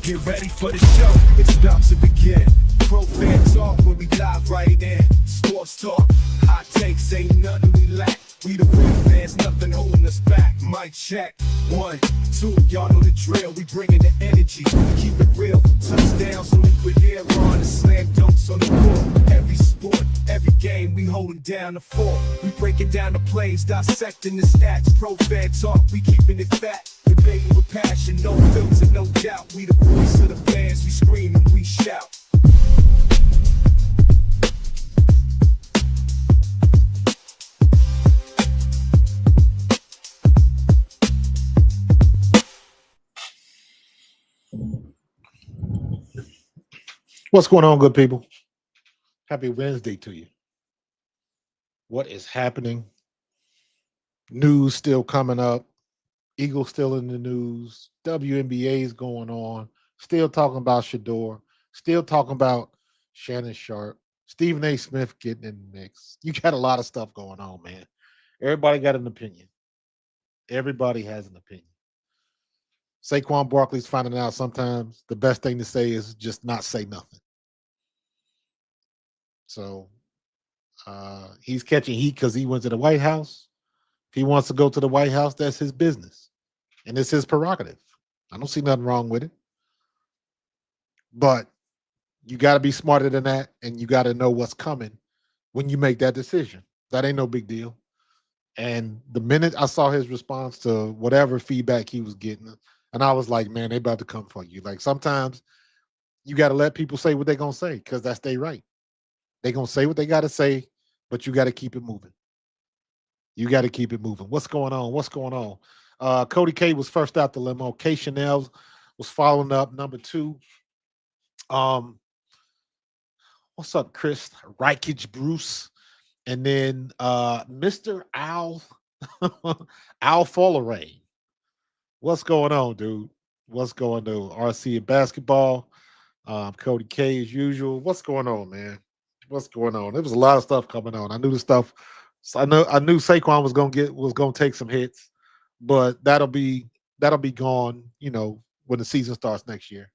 Get ready for the show, it's about to begin. Pro fan talk when we dive right in. Sports talk, hot takes, ain't nothing we lack. We the real fans, nothing holding us back. Mic check, 1, 2, y'all know the drill. We bringing the energy, keep it real. Touchdowns, some liquid air on the slam dunks on the court. Every sport, every game, we holding down the fort. We breaking down the plays, dissecting the stats. Pro fan talk, we keeping it fat. Debating with passion, no filter, no doubt. We the voice of the fans, we scream and we shout. What's going on, good people? Happy Wednesday to you. What is happening? News still coming up. Eagles still in the news. WNBA is going on. Still talking about Shedeur. Still talking about Shannon Sharp. Stephen A. Smith getting in the mix. You got a lot of stuff going on, man. Everybody got an opinion. Everybody has an opinion. Saquon Barkley's finding out sometimes the best thing to say is just not say nothing. So he's catching heat because he went to the White House. If he wants to go to the White House, that's his business. And it's his prerogative. I don't see nothing wrong with it. But you got to be smarter than that, and you got to know what's coming when you make that decision. That ain't no big deal. And the minute I saw his response to whatever feedback he was getting, and I was like, man, they about to come for you. Like sometimes you got to let people say what they're going to say because that's their right. They're going to say what they got to say, but you got to keep it moving. You got to keep it moving. What's going on? What's going on? Cody K was first out the limo. K Chanel was following up, number 2. What's up, Chris? Rikich Bruce. And then Mr. Al Follerain. What's going on, dude? What's going on? RC in basketball. Cody K as usual. What's going on, man? What's going on? There was a lot of stuff coming on. I knew the stuff. So I knew Saquon was gonna take some hits, but that'll be gone, when the season starts next year.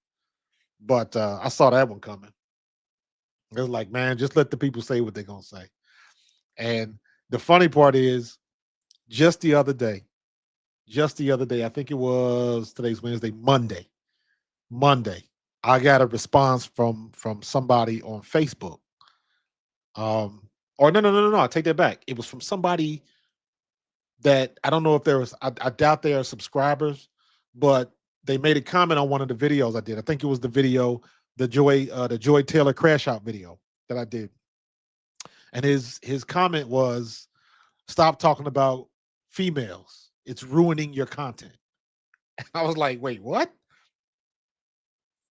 But I saw that one coming. It was like, man, just let the people say what they're gonna say. And the funny part is, just the other day, I think it was today's Wednesday, Monday, I got a response from somebody on Facebook. Or no, I take that back. It was from somebody that I don't know if there was. I doubt they are subscribers, but they made a comment on one of the videos I did. I think it was the video, the Joy Taylor crash out video that I did. And his comment was, "Stop talking about females. It's ruining your content." And I was like, "Wait, what?"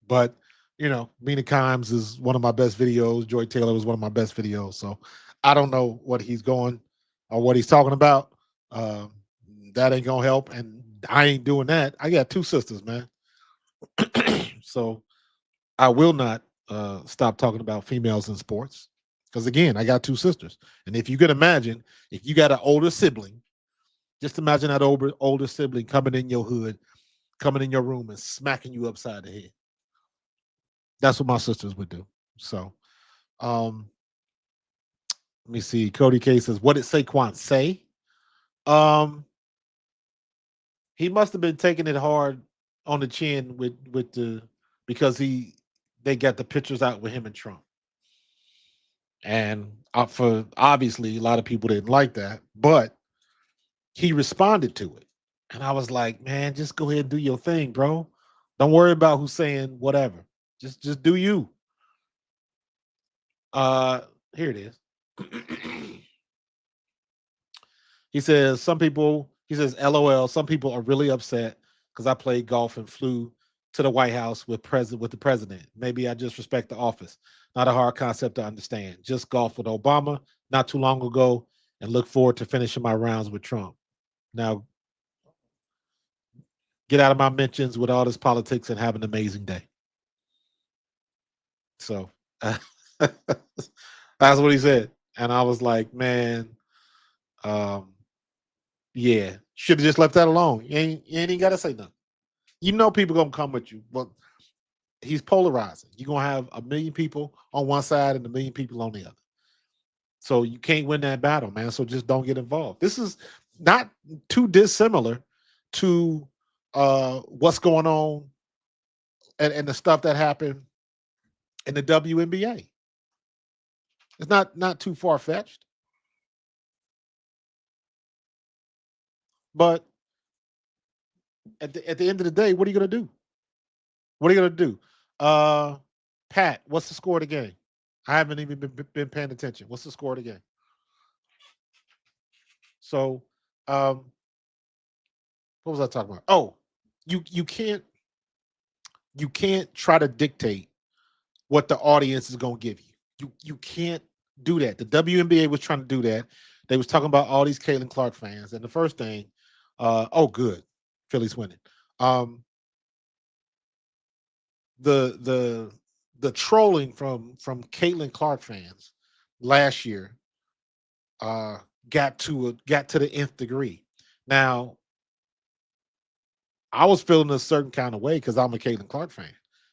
But Mina Kimes is one of my best videos. Joy Taylor was one of my best videos. So I don't know what he's going or what he's talking about. That ain't gonna help, and I ain't doing that. I got 2 sisters, man. So I will not stop talking about females in sports because, again, I got 2 sisters. And if you can imagine, if you got an older sibling, just imagine that older sibling coming in your hood, coming in your room and smacking you upside the head. That's what my sisters would do. So let me see. Cody K says, what did Saquon say? He must have been taking it hard on the chin because they got the pictures out with him and Trump. And for obviously a lot of people didn't like that, but he responded to it. And I was like, man, just go ahead and do your thing, bro. Don't worry about who's saying whatever. Just do you. Here it is. He says, LOL, some people are really upset because I played golf and flew to the White House with the president. Maybe I just respect the office. Not a hard concept to understand. Just golf with Obama not too long ago and look forward to finishing my rounds with Trump. Now, get out of my mentions with all this politics and have an amazing day. So that's what he said. And I was like, man, yeah, should have just left that alone. You ain't got to say nothing. People gonna come with you. But he's polarizing. You're gonna have a million people on one side and a million people on the other. So you can't win that battle, man. So just don't get involved. This is not too dissimilar to what's going on and the stuff that happened in the WNBA. It's not too far fetched, but at the end of the day, what are you gonna do? What are you gonna do? Pat, what's the score of the game? I haven't even been paying attention. What's the score of the game? So, what was I talking about? Oh, you can't try to dictate what the audience is going to give you. You can't do that. The WNBA was trying to do that. They was talking about all these Caitlin Clark fans, and the first thing, oh, good, Philly's winning. The trolling from Caitlin Clark fans last year got to the nth degree. Now, I was feeling a certain kind of way because I'm a Caitlin Clark fan.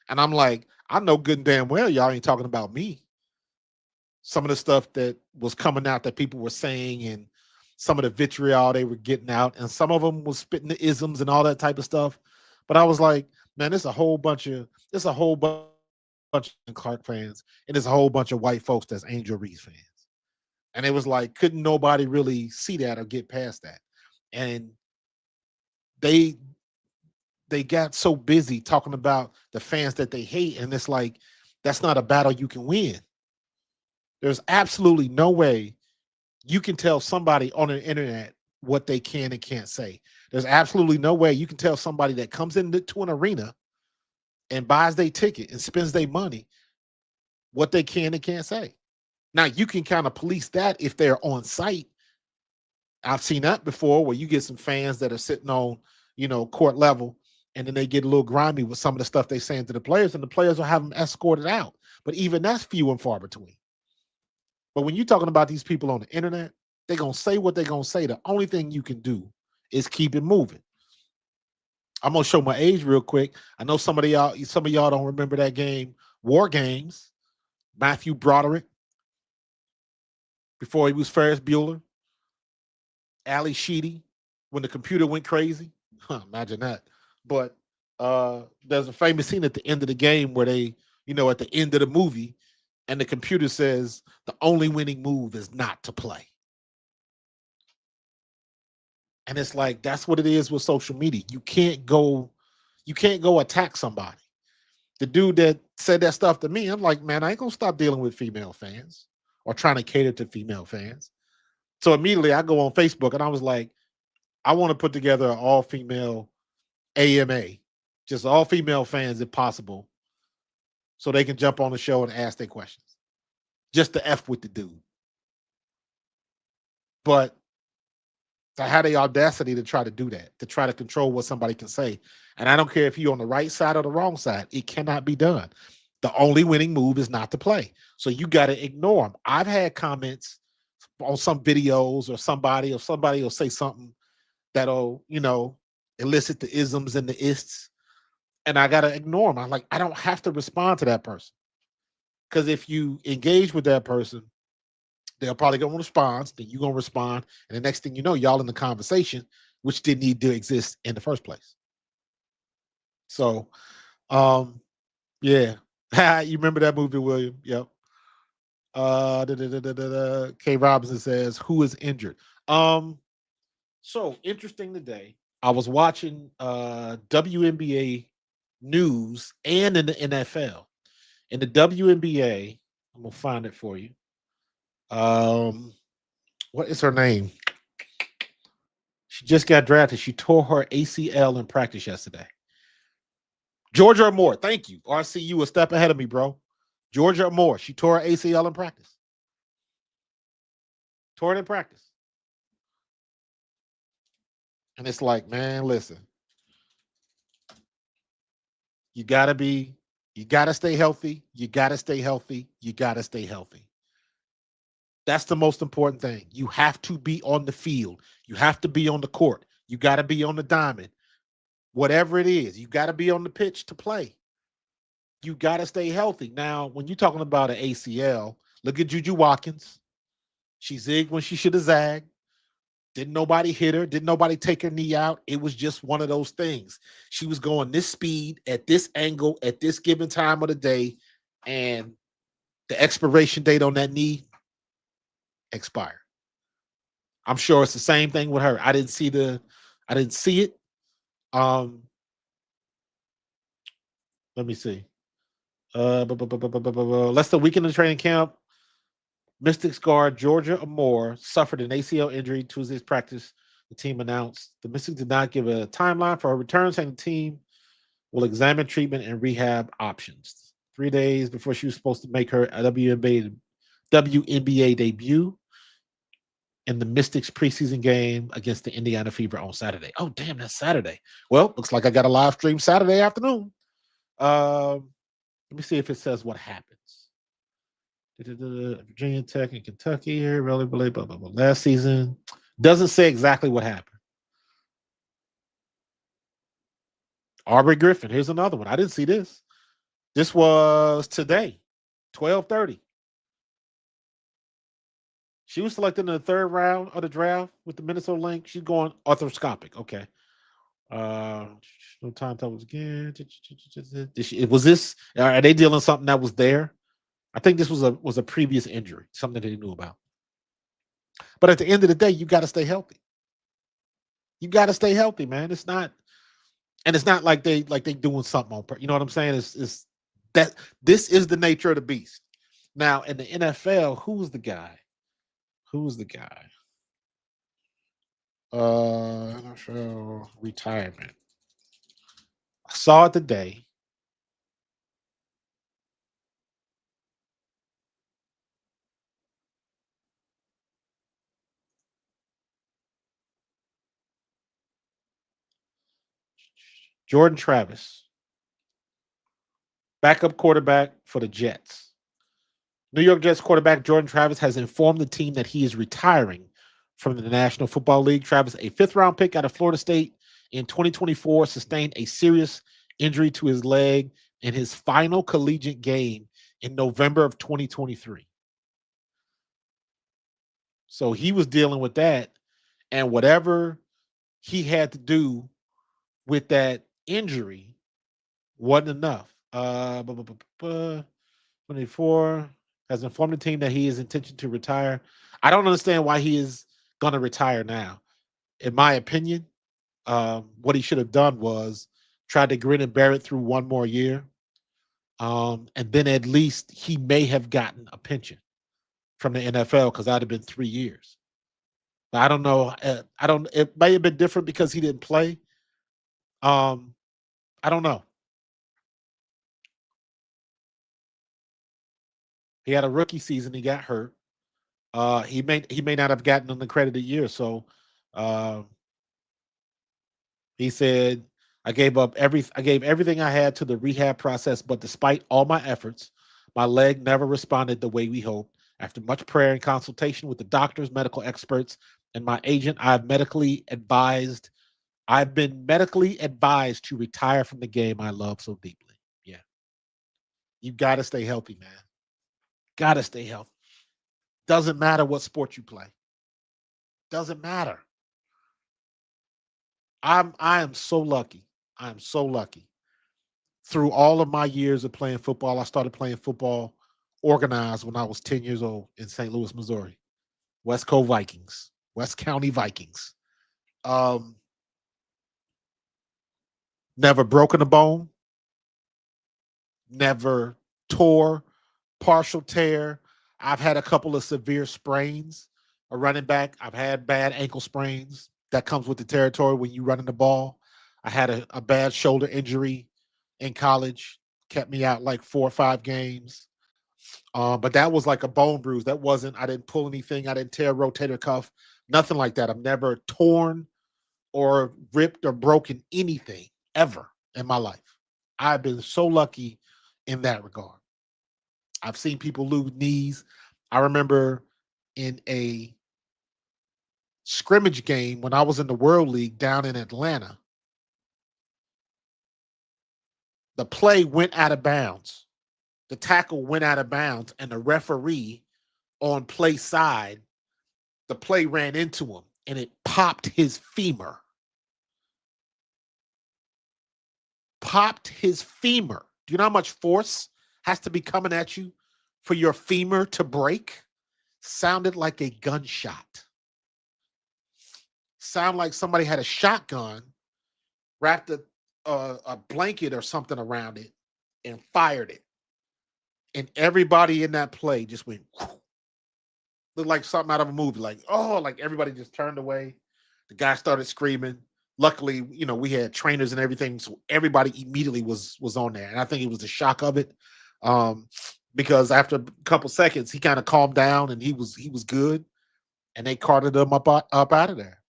And I'm like, I know good and damn well y'all ain't talking about me. Some of the stuff that was coming out that people were saying and some of the vitriol they were getting out, and some of them was spitting the isms and all that type of stuff. But I was like, man, there's a whole bunch of Clark fans, and there's a whole bunch of white folks that's Angel Reese fans. And it was like, couldn't nobody really see that or get past that. And they got so busy talking about the fans that they hate, and it's like, that's not a battle you can win. There's absolutely no way you can tell somebody on the internet what they can and can't say. There's absolutely no way you can tell somebody that comes into an arena and buys their ticket and spends their money what they can and can't say. Now, you can kind of police that if they're on site. I've seen that before where you get some fans that are sitting on, court level, and then they get a little grimy with some of the stuff they're saying to the players, and the players will have them escorted out. But even that's few and far between. But when you're talking about these people on the internet, they're going to say what they're going to say. The only thing you can do is keep it moving. I'm going to show my age real quick. I know some of y'all don't remember that game, War Games, Matthew Broderick, before he was Ferris Bueller, Ali Sheedy, when the computer went crazy. Imagine that. But there's a famous scene at the end of the game where they, at the end of the movie, and the computer says the only winning move is not to play. And it's like, that's what it is with social media. You can't go attack somebody. The dude that said that stuff to me, I'm like, man, I ain't gonna stop dealing with female fans or trying to cater to female fans. So immediately I go on Facebook and I was like, I want to put together an all-female AMA, just all-female fans if possible, so they can jump on the show and ask their questions. Just to F with the dude. But to have the audacity to try to do that, to try to control what somebody can say. And I don't care if you're on the right side or the wrong side, it cannot be done. The only winning move is not to play. So you got to ignore them. I've had comments on some videos or somebody will say something that'll, elicit the isms and the ists. And I got to ignore them. I'm like, I don't have to respond to that person. Because if you engage with that person, they're probably going to respond. Then you're going to respond. And the next thing you know, y'all in the conversation, which didn't need to exist in the first place. So, yeah. You remember that movie, William? Yep. K. Robinson says, who is injured? So interesting today. I was watching WNBA news and in the NFL. In the WNBA, I'm gonna find it for you. What is her name? She just got drafted. She tore her ACL in practice yesterday. Georgia Amoore. Thank you. RC, you a step ahead of me, bro. Georgia Amoore. She tore her ACL in practice. Tore it in practice. And it's like, man, listen. You gotta stay healthy. You gotta stay healthy. You gotta stay healthy. That's the most important thing. You have to be on the field. You have to be on the court. You got to be on the diamond. Whatever it is, you got to be on the pitch to play. You got to stay healthy. Now, when you're talking about an ACL, look at Juju Watkins. She zigged when she should have zagged. Didn't nobody hit her. Didn't nobody take her knee out. It was just one of those things. She was going this speed at this angle at this given time of the day, and the expiration date on that knee expired. I'm sure it's the same thing with her. I didn't see it. Um, let me see. Less than a week in the training camp. Mystics guard Georgia Amoore suffered an ACL injury Tuesday's practice. The team announced the Mystics did not give a timeline for her return, saying the team will examine treatment and rehab options. 3 days before she was supposed to make her WNBA debut in the Mystics preseason game against the Indiana Fever on Saturday. Oh, damn, that's Saturday. Well, looks like I got a live stream Saturday afternoon. Let me see if it says what happens. Virginia Tech and Kentucky here, really, blah, blah, blah, blah. Last season doesn't say exactly what happened. Aubrey Griffin, here's another one. I didn't see this. This was today, 12:30. She was selected in the third round of the draft with the Minnesota Lynx. She's going arthroscopic. Okay. No time totals again. Was this? Are they dealing something that was there? I think this was a previous injury, something they knew about. But at the end of the day, you got to stay healthy. You got to stay healthy, man. It's not like they doing something on purpose. You know what I'm saying? It's that this is the nature of the beast. Now in the NFL, who's the guy? NFL retirement. I saw it today. Jordan Travis, backup quarterback for the Jets. New York Jets quarterback Jordan Travis has informed the team that he is retiring from the National Football League. Travis, a fifth-round pick out of Florida State in 2024, sustained a serious injury to his leg in his final collegiate game in November of 2023. So he was dealing with that, and whatever he had to do with that injury wasn't enough. 24 has informed the team that he is intention to retire. I don't understand why he is going to retire now. In my opinion, what he should have done was try to grin and bear it through one more year. And then at least he may have gotten a pension from the NFL because that'd have been 3 years. But I don't know. It may have been different because he didn't play. I don't know. He had a rookie season. He got hurt. He may not have gotten an accredited year. So he said, I gave everything I had to the rehab process, but despite all my efforts, my leg never responded the way we hoped. After much prayer and consultation with the doctors, medical experts, and my agent, I've been medically advised to retire from the game I love so deeply. Yeah. You got to stay healthy, man. Got to stay healthy. Doesn't matter what sport you play. Doesn't matter. I am so lucky. I am so lucky. Through all of my years of playing football, I started playing football organized when I was 10 years old in St. Louis, Missouri. West County Vikings. Never broken a bone, never tore, partial tear. I've had a couple of severe sprains. A running back, I've had bad ankle sprains. That comes with the territory when you running the ball. I had a bad shoulder injury in college, kept me out like 4 or 5 games. But that was like a bone bruise. I didn't pull anything. I didn't tear a rotator cuff, nothing like that. I've never torn or ripped or broken anything ever in my life. I've been so lucky in that regard. I've seen people lose knees. I remember in a scrimmage game when I was in the World League down in Atlanta, The play went out of bounds. The tackle went out of bounds, and the referee on play side, the play ran into him, and it popped his femur. Popped his femur. Do you know how much force has to be coming at you for your femur to break? Sounded like a gunshot. Sound like somebody had a shotgun, wrapped a blanket or something around it, and fired it. And everybody in that play just went, whoo. Looked like something out of a movie. Like, oh, like everybody just turned away. The guy started screaming. Luckily, we had trainers and everything, so everybody immediately was on there. And I think it was the shock of it, because after a couple seconds, he kind of calmed down and he was good, and they carted him up out of there.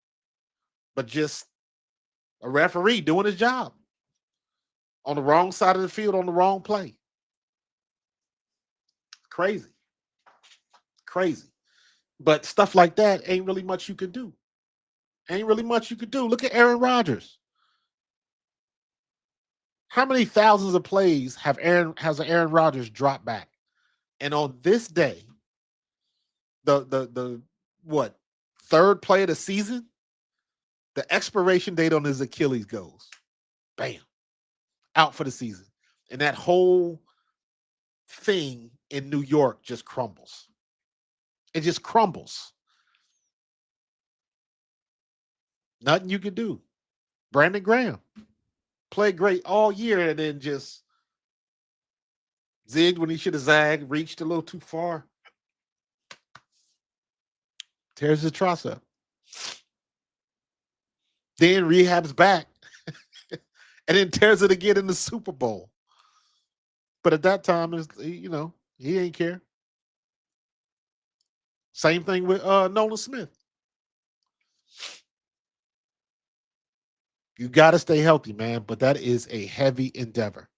But just a referee doing his job on the wrong side of the field on the wrong play. Crazy. But stuff like that ain't really much you could do. Look at Aaron Rodgers. How many thousands of plays has Aaron Rodgers dropped back? And on this day, the third play of the season, the expiration date on his Achilles goes. Bam. Out for the season. And that whole thing in New York just crumbles. It just crumbles. Nothing you can do. Brandon Graham played great all year and then just zigged when he should have zagged, reached a little too far. Tears his tricep. Then rehabs back and then tears it again in the Super Bowl. But at that time, he ain't care. Same thing with Nolan Smith. You got to stay healthy, man. But that is a heavy endeavor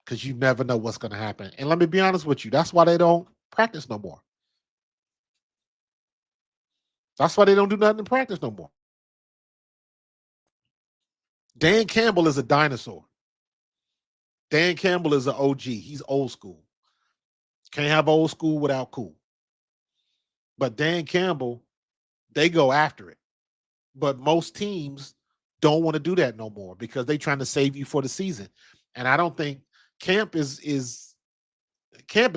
because you never know what's going to happen. And let me be honest with you. That's why they don't practice no more. That's why they don't do nothing in practice no more. Dan Campbell is a dinosaur. Dan Campbell is an OG. He's old school. Can't have old school without cool. But Dan Campbell, they go after it. But most teams don't want to do that no more because they're trying to save you for the season. And I don't think camp is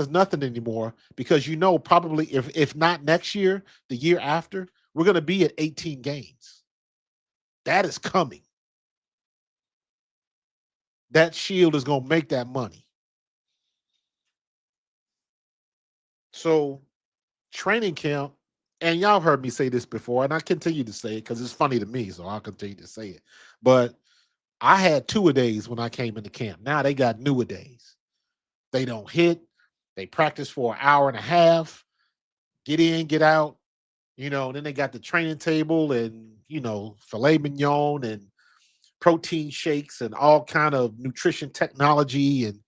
nothing anymore because probably if not next year, the year after, we're going to be at 18 games. That is coming. That shield is going to make that money. So training camp, and y'all heard me say this before, and I continue to say it because it's funny to me, so I'll continue to say it. But I had two-a-days when I came into camp. Now they got new-a-days. They don't hit. They practice for an hour and a half, get in, get out. Then they got the training table and, filet mignon and protein shakes and all kind of nutrition technology and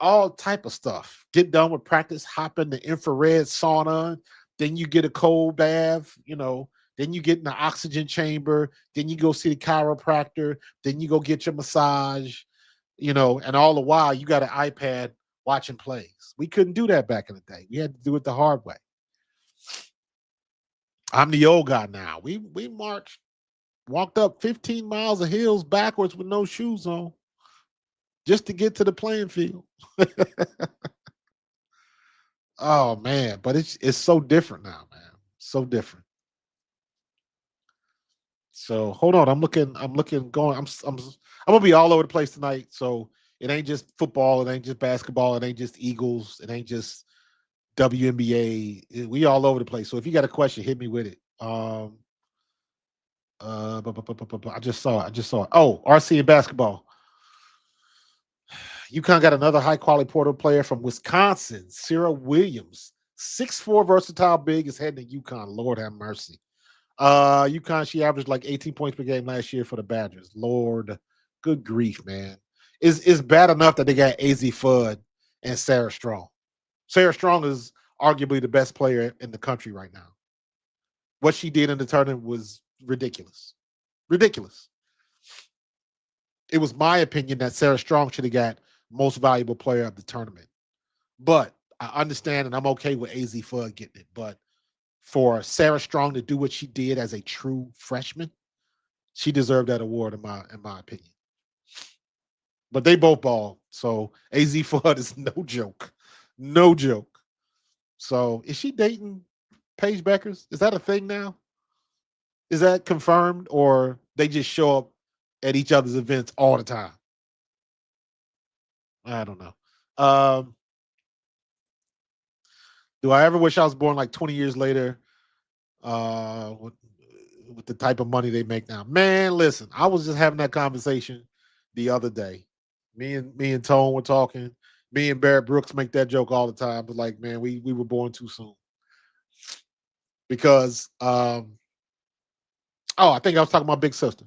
all type of stuff. Get done with practice, hop in the infrared sauna. Then you get a cold bath, then you get in the oxygen chamber. Then you go see the chiropractor. Then you go get your massage, and all the while you got an iPad watching plays. We couldn't do that back in the day. We had to do it the hard way. I'm the old guy now. We walked up 15 miles of hills backwards with no shoes on just to get to the playing field. Oh man, but it's so different now, man. So different. So hold on, I'm looking. I'm gonna be all over the place tonight. So it ain't just football, it ain't just basketball, it ain't just Eagles, it ain't just WNBA. We all over the place. So if you got a question, hit me with it. I just saw it. Oh, RC and basketball. UConn got another high-quality portal player from Wisconsin, Sarah Williams. 6'4" versatile big is heading to UConn. Lord have mercy. UConn, she averaged like 18 points per game last year for the Badgers. Lord, good grief, man. It's bad enough that they got AZ Fudd and Sarah Strong. Sarah Strong is arguably the best player in the country right now. What she did in the tournament was ridiculous. Ridiculous. it was my opinion that Sarah Strong should have got most valuable player of the tournament. But I understand and I'm okay with AZ Fudd getting it. But for Sarah Strong to do what she did as a true freshman, she deserved that award in my opinion. But they both ball. So AZ Fudd is no joke. No joke. So is she dating Paige Beckers? Is that a thing now? Is that confirmed or they just show up at each other's events all the time? I don't know. Do I ever wish I was born like 20 years later with the type of money they make now? Man, listen, I was just having that conversation the other day. Me and Tone were talking. Me and Barrett Brooks make that joke all the time. But like, man, we were born too soon. Because I think I was talking about Big Sister.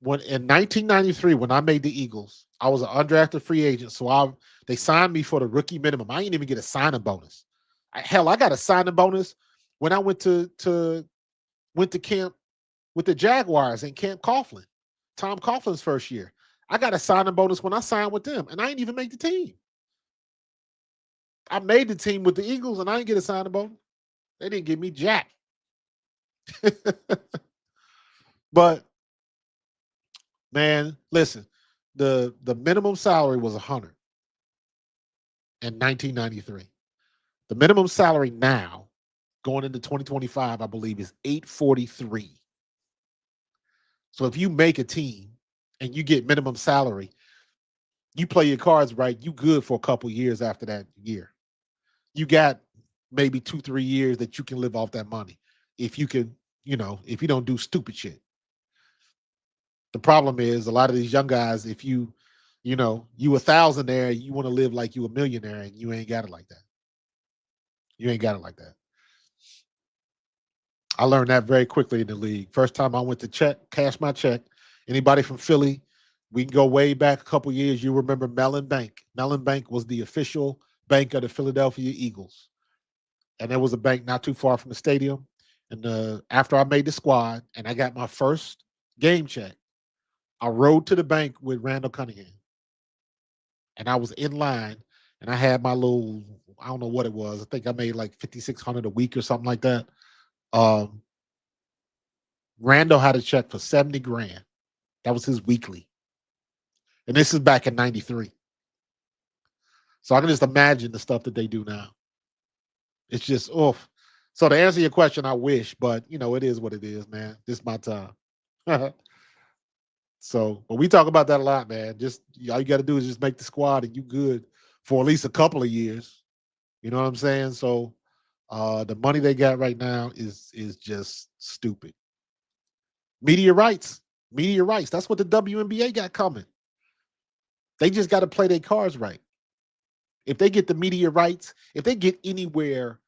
When in 1993, when I made the Eagles, I was an undrafted free agent. So they signed me for the rookie minimum. I didn't even get a signing bonus. Hell, I got a signing bonus when I went to camp with the Jaguars in Camp Coughlin, Tom Coughlin's first year. I got a signing bonus when I signed with them, and I didn't even make the team. I made the team with the Eagles, and I didn't get a signing bonus. They didn't give me jack. But man, listen, the minimum salary was 100 in 1993. The minimum salary now, going into 2025, I believe, is 843. So if you make a team and you get minimum salary, you play your cards right, you good for a couple years after that year. You got maybe 2-3 years that you can live off that money if you can, if you don't do stupid shit. The problem is a lot of these young guys, if you a thousandaire, you want to live like you a millionaire, and you ain't got it like that. You ain't got it like that. I learned that very quickly in the league. First time I went to cash my check. Anybody from Philly, we can go way back a couple years. You remember Mellon Bank. Mellon Bank was the official bank of the Philadelphia Eagles. And there was a bank not too far from the stadium. And after I made the squad and I got my first game check, I rode to the bank with Randall Cunningham. And I was in line and I had my little, I don't know what it was. I think I made like $5,600 a week or something like that. Randall had a check for 70 grand. That was his weekly. And this is back in 93. So I can just imagine the stuff that they do now. It's just, oof. So to answer your question, I wish, but it is what it is, man. This is my time. So, but we talk about that a lot, man. Just all you got to do is just make the squad and you good for at least a couple of years. You know what I'm saying? So the money they got right now is just stupid. Media rights. That's what the WNBA got coming. They just got to play their cards right. If they get the media rights, if they get anywhere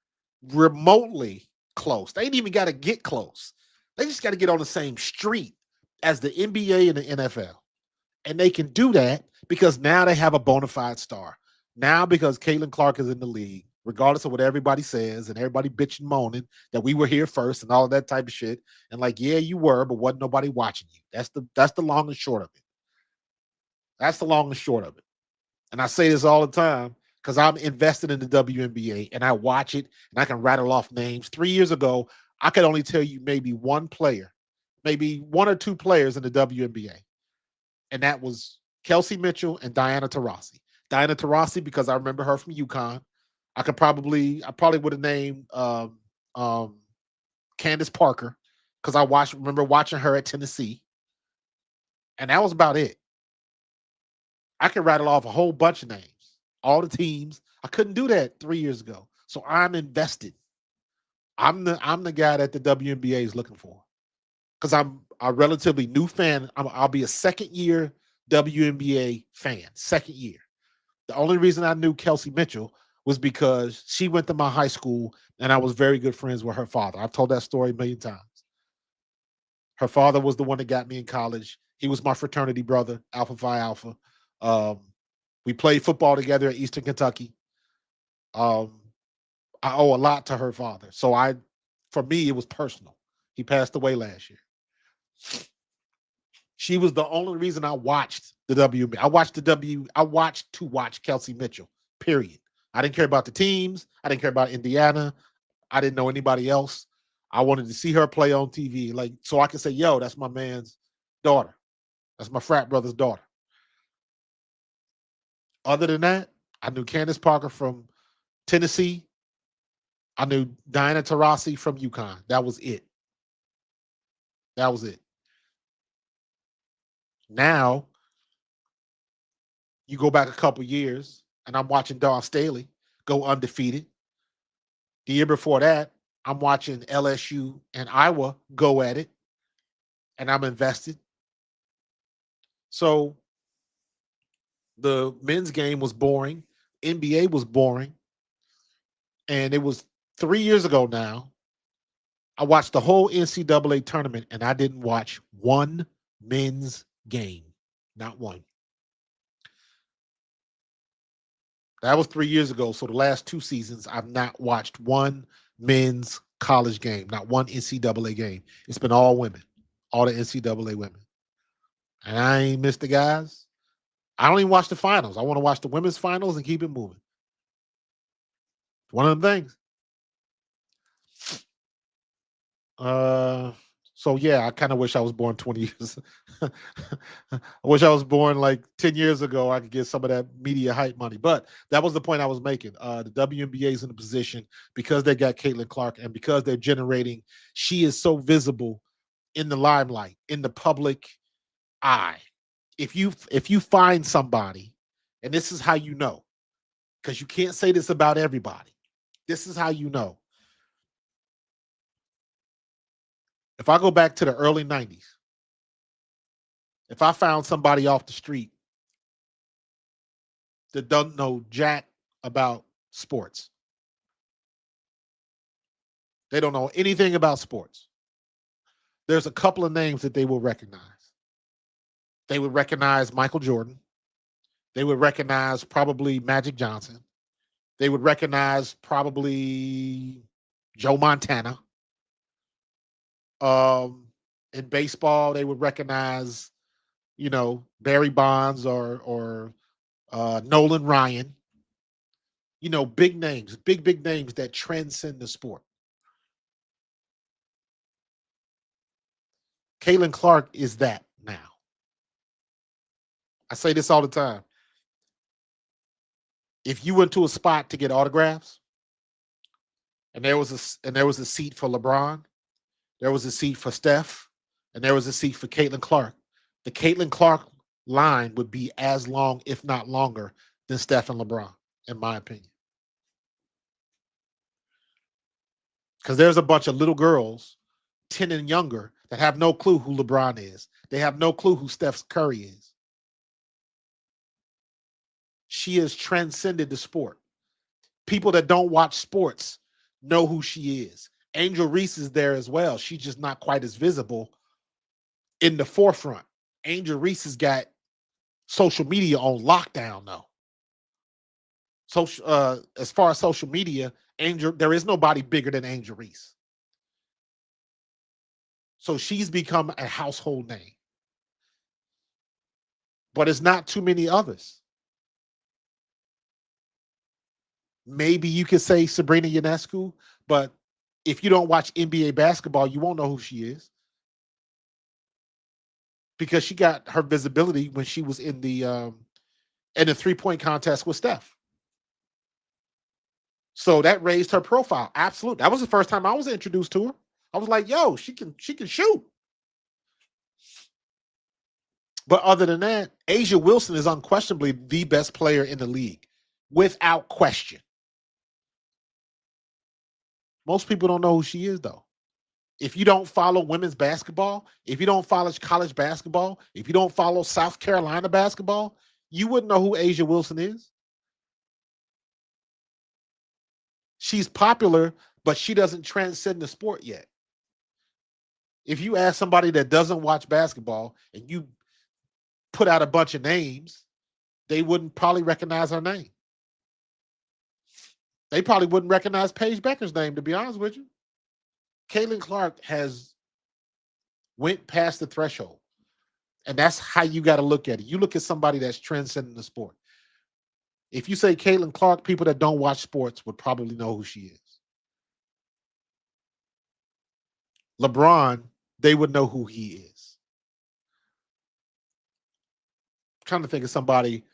remotely close, they ain't even got to get close. They just got to get on the same street as the NBA and the NFL. And they can do that because now they have a bona fide star. Now because Caitlin Clark is in the league, regardless of what everybody says and everybody bitching, moaning that we were here first and all of that type of shit. And like, yeah, you were, but wasn't nobody watching you. That's the long and short of it. That's the long and short of it. And I say this all the time because I'm invested in the WNBA and I watch it and I can rattle off names. 3 years ago, I could only tell you maybe one player, maybe one or two players in the WNBA. And that was Kelsey Mitchell and Diana Taurasi. Diana Taurasi, because I remember her from UConn. I probably would have named Candace Parker because I remember watching her at Tennessee. And that was about it. I could rattle off a whole bunch of names, all the teams. I couldn't do that 3 years ago. So I'm invested. I'm the guy that the WNBA is looking for because I'm a relatively new fan. I'll be a second year WNBA fan, second year. The only reason I knew Kelsey Mitchell was because she went to my high school and I was very good friends with her father. I've told that story a million times. Her father was the one that got me in college. He was my fraternity brother, Alpha Phi Alpha. We played football together at Eastern Kentucky. I owe a lot to her father. So for me, it was personal. He passed away last year. She was the only reason I watched the WNBA. I watched to watch Kelsey Mitchell, period. I didn't care about the teams. I didn't care about Indiana. I didn't know anybody else. I wanted to see her play on TV, like, so I could say, yo, that's my man's daughter. That's my frat brother's daughter. Other than that, I knew Candace Parker from Tennessee. I knew Diana Taurasi from UConn. That was it. That was it. Now, you go back a couple years, and I'm watching Dawn Staley go undefeated. The year before that, I'm watching LSU and Iowa go at it, and I'm invested. So the men's game was boring. NBA was boring. And it was 3 years ago now. I watched the whole NCAA tournament, and I didn't watch one men's game. Not one. That was 3 years ago. So the last 2 seasons, I've not watched one men's college game, not one NCAA game. It's been all women, all the NCAA women. And I ain't missed the guys. I don't even watch the finals. I want to watch the women's finals and keep it moving. One of them things. So yeah, I kind of wish I was born 20 years. I wish I was born like 10 years ago. I could get some of that media hype money. But that was the point I was making. The WNBA is in a position because they got Caitlin Clark and because they're generating, she is so visible in the limelight, in the public eye. If you find somebody, and this is how you know, because you can't say this about everybody. This is how you know. If I go back to the early 90s, if I found somebody off the street that doesn't know jack about sports, they don't know anything about sports, there's a couple of names that they will recognize. They would recognize Michael Jordan. They would recognize probably Magic Johnson. They would recognize probably Joe Montana. In baseball, they would recognize, Barry Bonds or Nolan Ryan. Big names, big names that transcend the sport. Caitlin Clark is that now. I say this all the time. If you went to a spot to get autographs, and there was a seat for LeBron, there was a seat for Steph, and there was a seat for Caitlin Clark, the Caitlin Clark line would be as long, if not longer, than Steph and LeBron, in my opinion. Because there's a bunch of little girls, 10 and younger, that have no clue who LeBron is. They have no clue who Steph Curry is. She has transcended the sport. People that don't watch sports know who she is. Angel Reese is there as well. She's just not quite as visible in the forefront. Angel Reese has got social media on lockdown, though. As far as social media, there is nobody bigger than Angel Reese. So she's become a household name. But it's not too many others. Maybe you could say Sabrina Ionescu, but if you don't watch NBA basketball, you won't know who she is. Because she got her visibility when she was in the 3-point contest with Steph. So that raised her profile. Absolutely. That was the first time I was introduced to her. I was like, yo, she can shoot. But other than that, A'ja Wilson is unquestionably the best player in the league, without question. Most people don't know who she is, though. If you don't follow women's basketball, if you don't follow college basketball, if you don't follow South Carolina basketball, you wouldn't know who A'ja Wilson is. She's popular, but she doesn't transcend the sport yet. If you ask somebody that doesn't watch basketball and you put out a bunch of names, they wouldn't probably recognize her name. They probably wouldn't recognize Paige Becker's name, to be honest with you. Caitlin Clark has went past the threshold. And that's how you got to look at it. You look at somebody that's transcending the sport. If you say Caitlin Clark, people that don't watch sports would probably know who she is. LeBron, they would know who he is. I'm trying to think of somebody.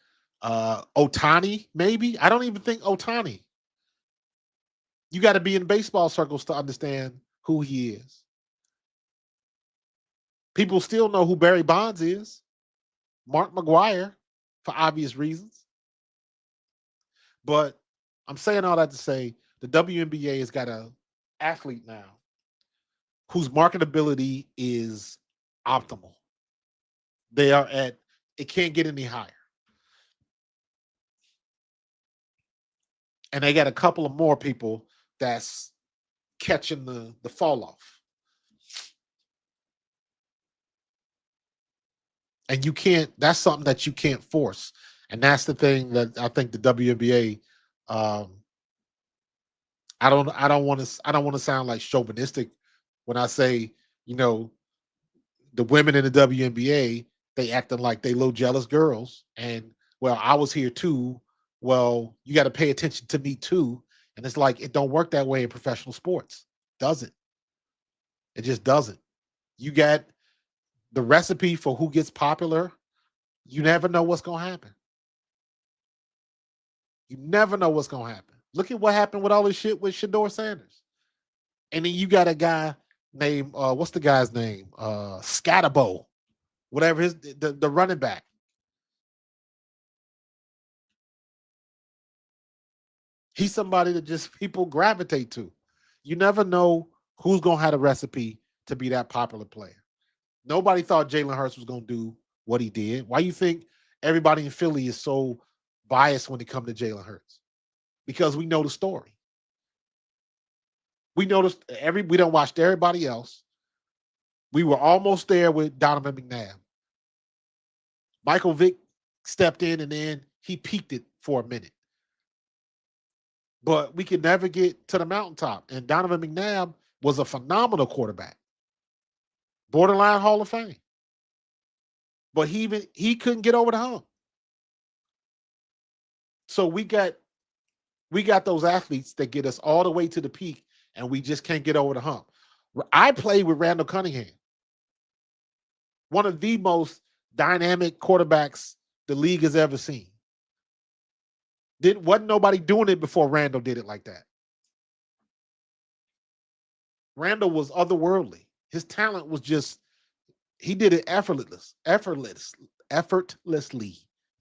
Otani, maybe. I don't even think Otani. You got to be in baseball circles to understand who he is. People still know who Barry Bonds is. Mark McGwire, for obvious reasons. But I'm saying all that to say the WNBA has got an athlete now whose marketability is optimal. They are at, it can't get any higher. And they got a couple of more people that's catching the fall off. And you can't, that's something that you can't force. And that's the thing that I think the WNBA, I don't want to sound like chauvinistic when I say, you know, the women in the WNBA, they acting like they little jealous girls. And well, I was here too. Well, you got to pay attention to me too. And it's like, it don't work that way in professional sports. Doesn't. It just doesn't. You got the recipe for who gets popular. You never know what's going to happen. You never know what's going to happen. Look at what happened with all this shit with Shedeur Sanders. And then you got a guy named, what's the guy's name? Scatterbo, whatever the running back. He's somebody that just people gravitate to. You never know who's going to have a recipe to be that popular player. Nobody thought Jalen Hurts was going to do what he did. Why you think everybody in Philly is so biased when it comes to Jalen Hurts? Because we know the story. We noticed we don't watch everybody else. We were almost there with Donovan McNabb. Michael Vick stepped in and then he peaked it for a minute. But we could never get to the mountaintop. And Donovan McNabb was a phenomenal quarterback. Borderline Hall of Fame. But he couldn't get over the hump. So we got those athletes that get us all the way to the peak, and we just can't get over the hump. I played with Randall Cunningham, one of the most dynamic quarterbacks the league has ever seen. Wasn't nobody doing it before Randall did it like that. Randall was otherworldly. His talent was just, he did it effortlessly.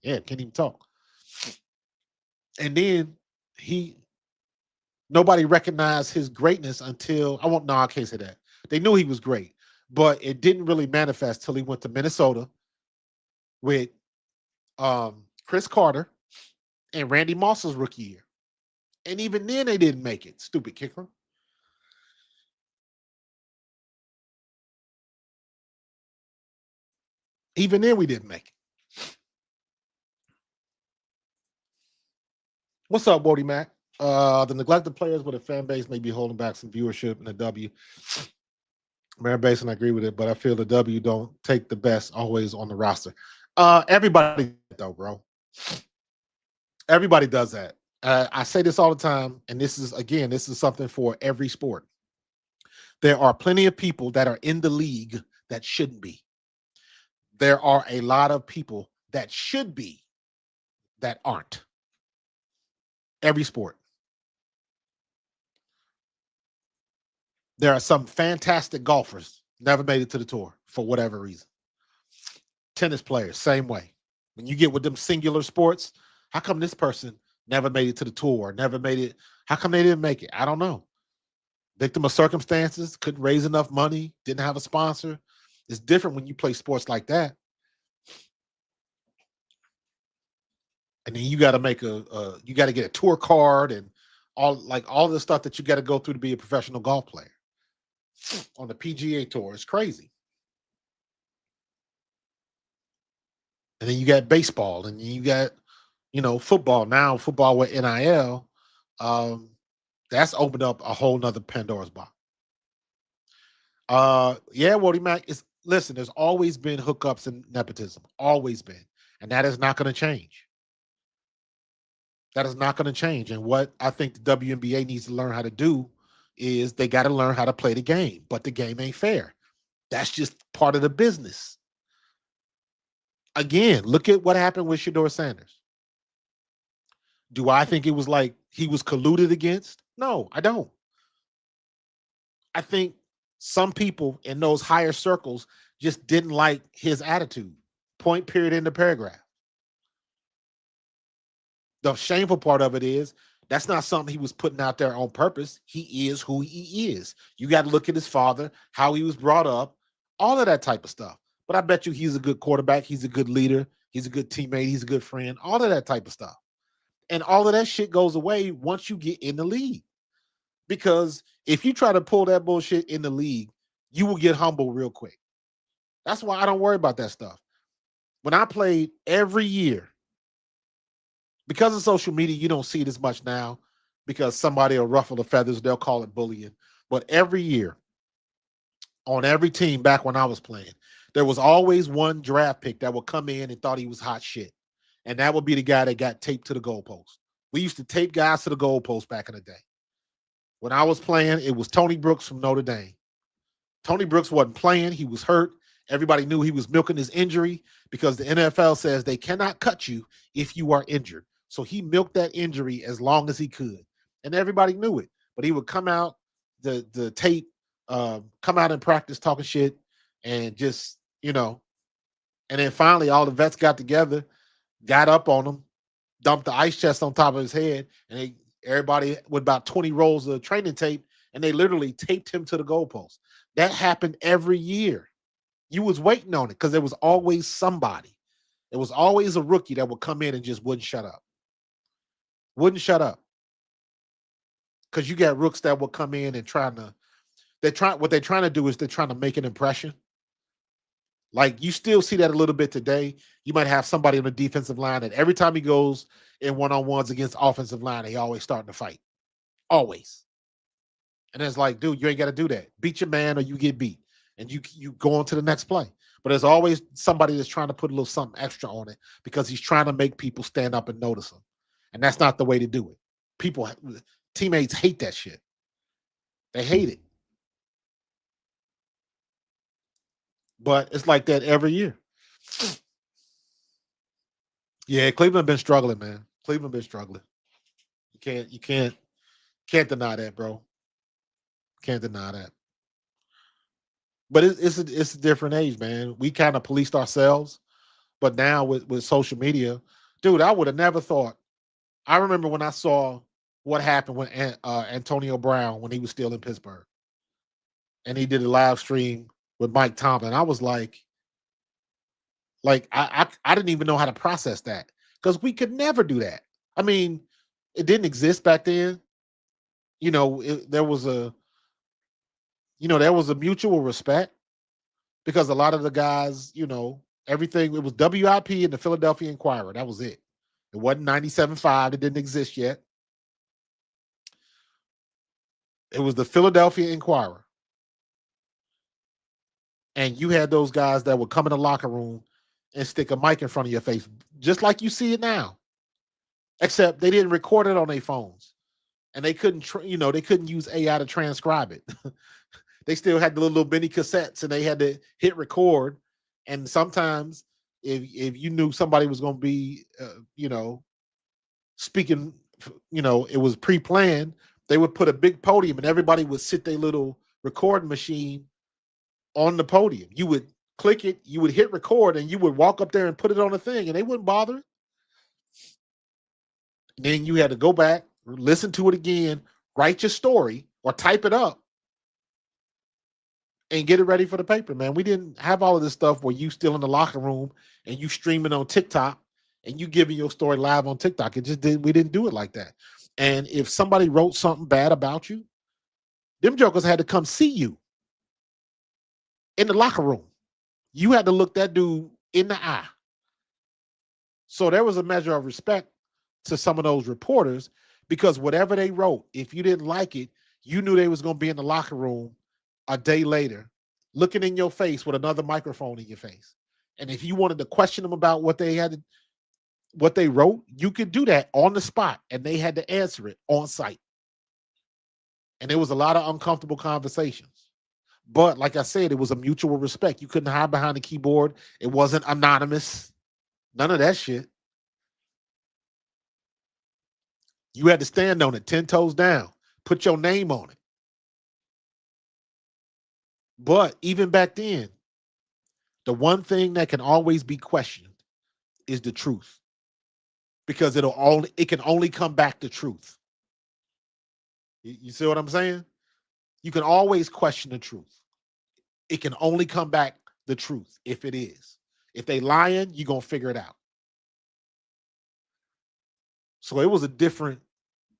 Yeah, can't even talk. And then nobody recognized his greatness until, I can't say that. They knew he was great, but it didn't really manifest till he went to Minnesota with Chris Carter and Randy Moss's rookie year. And even then they didn't make it. Stupid kicker. Even then we didn't make it. What's up, Wody Mac? The neglected players with a fan base may be holding back some viewership in the W. Mary Basin, I agree with it, but I feel the W don't take the best always on the roster. Everybody though, bro. Everybody does that. I say this all the time, and this is something for every sport. There are plenty of people that are in the league that shouldn't be. There are a lot of people that should be that aren't. Every sport. There are some fantastic golfers, never made it to the tour for whatever reason. Tennis players, same way. When you get with them singular sports, how come this person never made it to the tour, never made it? How come they didn't make it? I don't know. Victim of circumstances, couldn't raise enough money, didn't have a sponsor. It's different when you play sports like that. And then you got to you got to get a tour card and all the stuff that you got to go through to be a professional golf player on the PGA Tour. It's crazy. And then you got baseball, and you got, football. Now football with NIL, that's opened up a whole nother Pandora's box. Yeah, Wody Mac, listen, there's always been hookups and nepotism, always been. And that is not going to change. That is not going to change. And what I think the WNBA needs to learn how to do is they got to learn how to play the game, but the game ain't fair. That's just part of the business. Again, look at what happened with Shedeur Sanders. Do I think it was like he was colluded against? No, I don't. I think some people in those higher circles just didn't like his attitude. Point, period, in the paragraph. The shameful part of it is that's not something he was putting out there on purpose. He is who he is. You got to look at his father, how he was brought up, all of that type of stuff. But I bet you he's a good quarterback. He's a good leader. He's a good teammate. He's a good friend. All of that type of stuff. And all of that shit goes away once you get in the league. Because if you try to pull that bullshit in the league, you will get humble real quick. That's why I don't worry about that stuff. When I played every year, because of social media, you don't see it as much now because somebody will ruffle the feathers. They'll call it bullying. But every year, on every team back when I was playing, there was always one draft pick that would come in and thought he was hot shit. And that would be the guy that got taped to the goalpost. We used to tape guys to the goalpost back in the day. When I was playing, it was Tony Brooks from Notre Dame. Tony Brooks wasn't playing. He was hurt. Everybody knew he was milking his injury because the NFL says they cannot cut you if you are injured. So he milked that injury as long as he could. And everybody knew it. But he would come out, the tape, come out in practice talking shit and just, and then finally all the vets got together, got up on him, dumped the ice chest on top of his head, and everybody with about 20 rolls of training tape, and they literally taped him to the goalpost. That happened every year. You was waiting on it because there was always somebody. There was always a rookie that would come in and just wouldn't shut up. Wouldn't shut up. Because you got rooks that will come in and what they're trying to do is they're trying to make an impression. Like you still see that a little bit today. You might have somebody on the defensive line that every time he goes in one-on-ones against offensive line, he always starting to fight. Always. And it's like, dude, you ain't got to do that. Beat your man or you get beat. And you go on to the next play. But there's always somebody that's trying to put a little something extra on it because he's trying to make people stand up and notice him. And that's not the way to do it. Teammates hate that shit. They hate it. But it's like that every year. Yeah, Cleveland been struggling, man. Cleveland been struggling. You can't deny that, bro. Can't deny that. But it's a different age, man. We kind of policed ourselves, but now with social media, dude, I would have never thought. I remember when I saw what happened when Antonio Brown when he was still in Pittsburgh, and he did a live stream with Mike Tomlin. I was like I didn't even know how to process that because we could never do that. I mean, it didn't exist back then. There was a mutual respect because a lot of the guys, everything, it was WIP and the Philadelphia Inquirer. That was it. It wasn't 97.5. It didn't exist yet. It was the Philadelphia Inquirer. And you had those guys that would come in the locker room and stick a mic in front of your face, just like you see it now. Except they didn't record it on their phones. And they couldn't, they couldn't use AI to transcribe it. They still had the little mini cassettes and they had to hit record. And sometimes if you knew somebody was going to be, speaking, it was pre-planned, they would put a big podium and everybody would sit their little recording machine on the podium. You would click it, you would hit record, and you would walk up there and put it on the thing, and they wouldn't bother. Then you had to go back, listen to it again, write your story, or type it up, and get it ready for the paper, man. We didn't have all of this stuff where you still in the locker room and you streaming on TikTok and you giving your story live on TikTok. We didn't do it like that. And if somebody wrote something bad about you, them jokers had to come see you in the locker room. You had to look that dude in the eye. So there was a measure of respect to some of those reporters because whatever they wrote, if you didn't like it, you knew they was going to be in the locker room a day later looking in your face with another microphone in your face. And if you wanted to question them about what they wrote, you could do that on the spot, and they had to answer it on site. And there was a lot of uncomfortable conversations. But like I said, it was a mutual respect. You couldn't hide behind the keyboard. It wasn't anonymous. None of that shit. You had to stand on it 10 toes down, put your name on it. But even back then, the one thing that can always be questioned is the truth. Because it can only come back to truth. You see what I'm saying? You can always question the truth. It can only come back the truth if it is. If they lying, you're gonna figure it out. So it was a different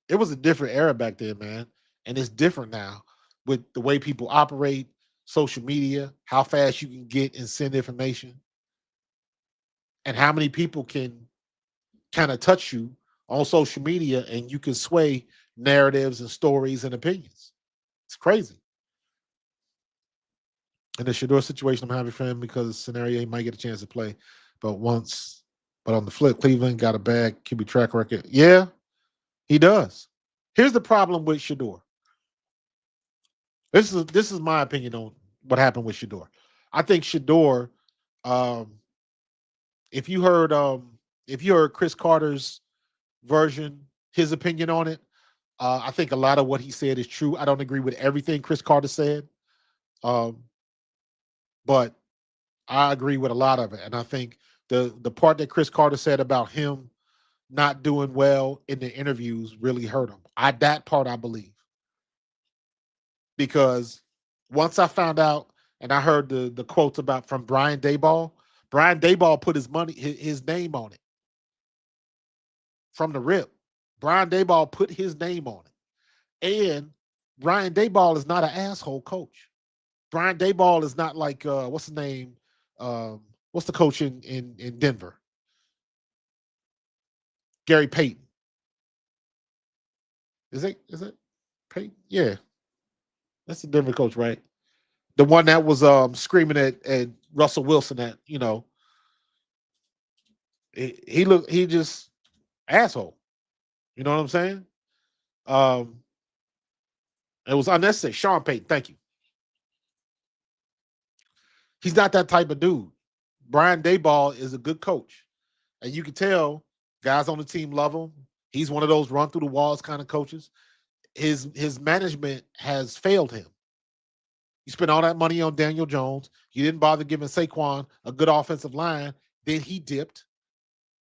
era back then, man. And it's different now with the way people operate, social media, how fast you can get and send information, and how many people can kind of touch you on social media and you can sway narratives and stories and opinions. It's crazy. In the Shedeur situation, I'm happy for him because the scenario he might get a chance to play. But on the flip, Cleveland got a bad QB track record. Yeah, he does. Here's the problem with Shedeur. This is my opinion on what happened with Shedeur. I think Shedeur, if you heard Chris Carter's version, his opinion on it, I think a lot of what he said is true. I don't agree with everything Chris Carter said, but I agree with a lot of it. And I think the part that Chris Carter said about him not doing well in the interviews really hurt him. That part I believe. Because once I found out and I heard the quotes about from Brian Daboll put his name on it. From the rip. Brian Daboll put his name on it. And Brian Daboll is not an asshole coach. Brian Daboll is not like what's his name? What's the coach in Denver? Gary Payton. Is it Payton? Yeah. That's the Denver coach, right? The one that was screaming at Russell Wilson at, he just asshole. You know what I'm saying? It was unnecessary. Sean Payton, thank you. He's not that type of dude. Brian Daboll is a good coach. And you can tell guys on the team love him. He's one of those run through the walls kind of coaches. His management has failed him. You spent all that money on Daniel Jones. You didn't bother giving Saquon a good offensive line. Then he dipped.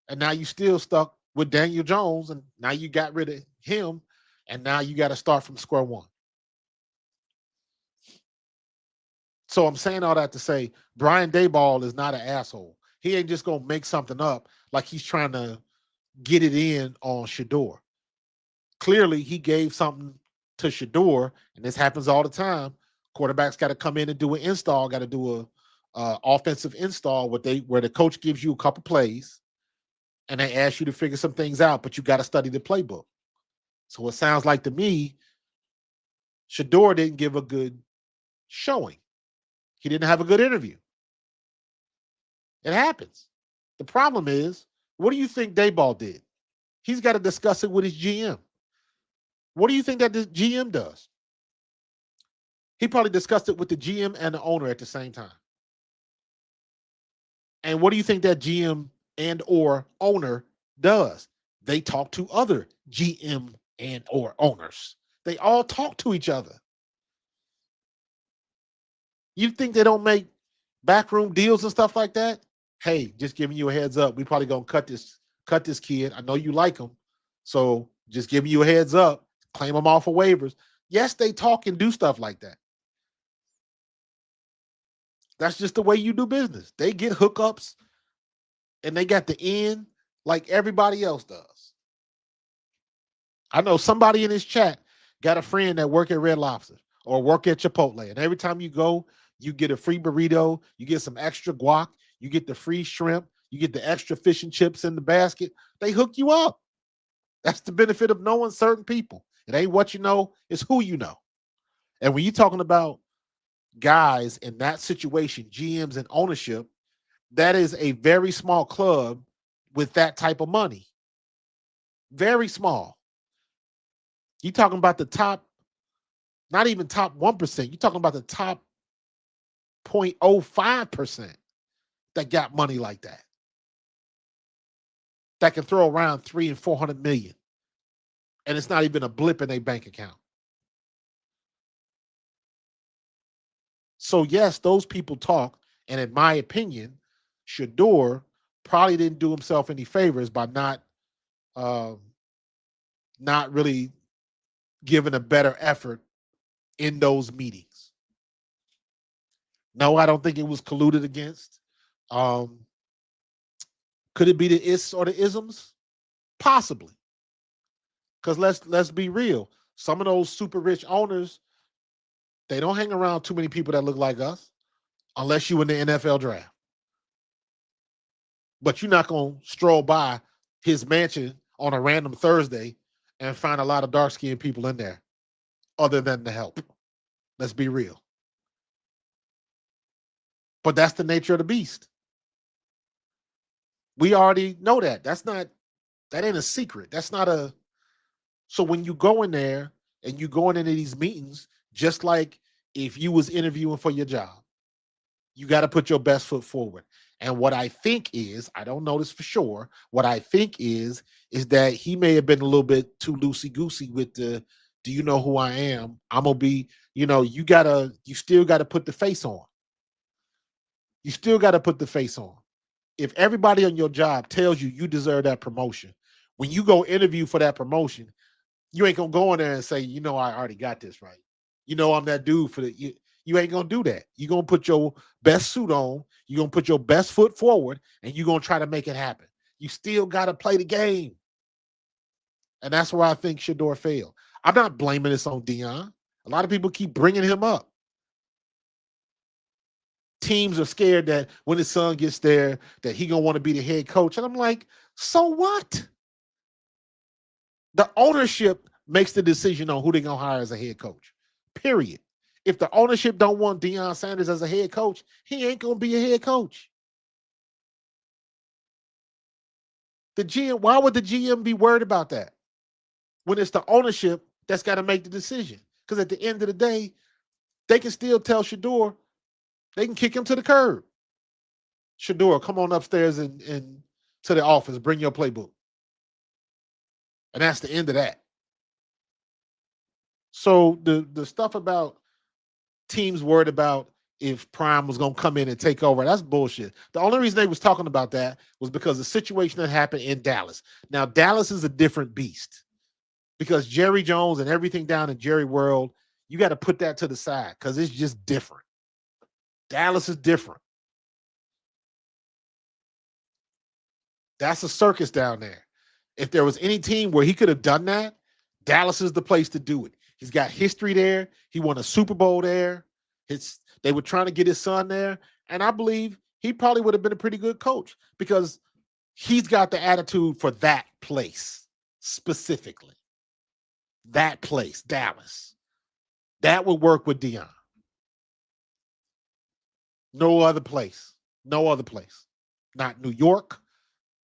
And now you still stuck with Daniel Jones. And now you got rid of him. And now you got to start from square one. So I'm saying all that to say Brian Daboll is not an asshole. He ain't just going to make something up like he's trying to get it in on Shedeur. Clearly, he gave something to Shedeur, and this happens all the time. Quarterbacks got to come in and do an install, got to do a offensive install where the coach gives you a couple plays, and they ask you to figure some things out, but you got to study the playbook. So it sounds like to me, Shedeur didn't give a good showing. He didn't have a good interview. It happens. The problem is, what do you think Daboll did? He's got to discuss it with his GM. What do you think that the GM does? He probably discussed it with the GM and the owner at the same time. And what do you think that GM and or owner does? They talk to other GM and or owners. They all talk to each other. You think they don't make backroom deals and stuff like that? Hey, just giving you a heads up. We probably gonna cut this kid. I know you like him, so just giving you a heads up. Claim them off of waivers. Yes, they talk and do stuff like that. That's just the way you do business. They get hookups, and they got the end like everybody else does. I know somebody in this chat got a friend that work at Red Lobster or work at Chipotle, and every time you go, you get a free burrito, you get some extra guac, you get the free shrimp, you get the extra fish and chips in the basket. They hook you up. That's the benefit of knowing certain people. It ain't what you know, it's who you know. And when you're talking about guys in that situation, GMs and ownership, that is a very small club with that type of money. Very small. You're talking about the top, not even top 1%. You're talking about the top 0.05% that got money like that. That can throw around 300 and 400 million. And it's not even a blip in their bank account. So yes, those people talk. And in my opinion, Shedeur probably didn't do himself any favors by not really giving a better effort in those meetings. No, I don't think it was colluded against. Could it be the is or the isms? Possibly. Because let's be real. Some of those super rich owners, they don't hang around too many people that look like us, unless you in the NFL draft. But you're not gonna stroll by his mansion on a random Thursday and find a lot of dark-skinned people in there, other than the help. Let's be real. But that's the nature of the beast. We already know that. That ain't a secret. That's not a. So when you go in there and you going into these meetings, just like if you was interviewing for your job, you got to put your best foot forward. And what I think is, I don't know this for sure, what I think is that he may have been a little bit too loosey-goosey with the, do you know who I am? I'm going to be, you still got to put the face on. You still got to put the face on. If everybody on your job tells you you deserve that promotion, when you go interview for that promotion, you ain't going to go in there and say, I already got this right. I'm that dude for the, you ain't going to do that. You're going to put your best suit on. You're going to put your best foot forward, and you're going to try to make it happen. You still got to play the game. And that's where I think Shedeur failed. I'm not blaming this on Deion. A lot of people keep bringing him up. Teams are scared that when his son gets there, that he going to want to be the head coach. And I'm like, so what? The ownership makes the decision on who they're going to hire as a head coach, period. If the ownership don't want Deion Sanders as a head coach, he ain't going to be a head coach. The GM, why would the GM be worried about that when it's the ownership that's got to make the decision? Because at the end of the day, they can still tell Shedeur, they can kick him to the curb. Shedeur, come on upstairs and to the office, bring your playbook. And that's the end of that. So the stuff about teams worried about if Prime was going to come in and take over, that's bullshit. The only reason they was talking about that was because the situation that happened in Dallas. Now, Dallas is a different beast because Jerry Jones and everything down in Jerry World, you got to put that to the side because it's just different. Dallas is different. That's a circus down there. If there was any team where he could have done that, Dallas is the place to do it. He's got history there. He won a Super Bowl there. They were trying to get his son there. And I believe he probably would have been a pretty good coach because he's got the attitude for that place specifically. That place, Dallas. That would work with Deion. No other place. No other place. Not New York,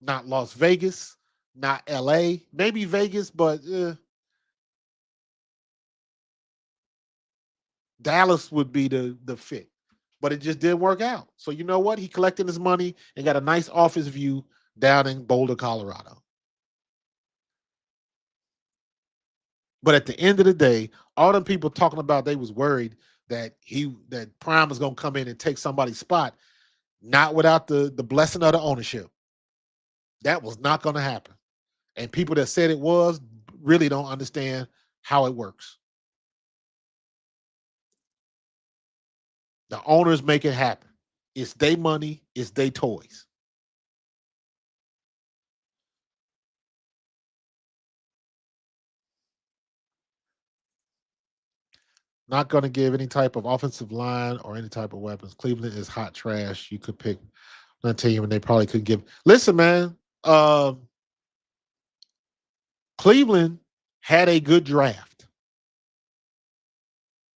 not Las Vegas, not LA, maybe Vegas, but Dallas would be the fit. But it just didn't work out. So you know what? He collected his money and got a nice office view down in Boulder, Colorado. But at the end of the day, all them people talking about they was worried that Prime was going to come in and take somebody's spot, not without the blessing of the ownership. That was not going to happen. And people that said it was really don't understand how it works. The owners make it happen. It's their money. It's their toys. Not going to give any type of offensive line or any type of weapons. Cleveland is hot trash. You could pick one team and they probably could give. Listen, man. Cleveland had a good draft.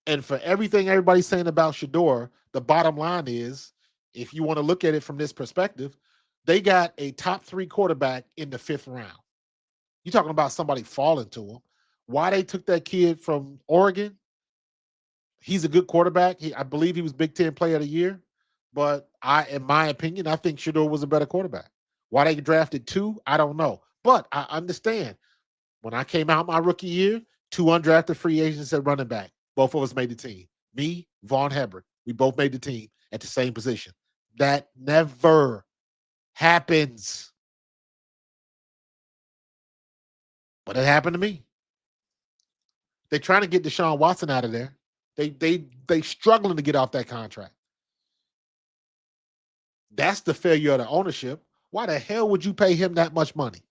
And for everything everybody's saying about Shedeur, the bottom line is, if you want to look at it from this perspective, they got a top 3 quarterback in the 5th round. You're talking about somebody falling to him. Why they took that kid from Oregon? He's a good quarterback. I believe he was Big Ten Player of the Year. But in my opinion, I think Shedeur was a better quarterback. Why they drafted 2, I don't know. But I understand. When I came out my rookie year, 2 undrafted free agents at running back. Both of us made the team. Me, Vaughn Hebert. We both made the team at the same position. That never happens. But it happened to me. They're trying to get Deshaun Watson out of there. They struggling to get off that contract. That's the failure of the ownership. Why the hell would you pay him that much money?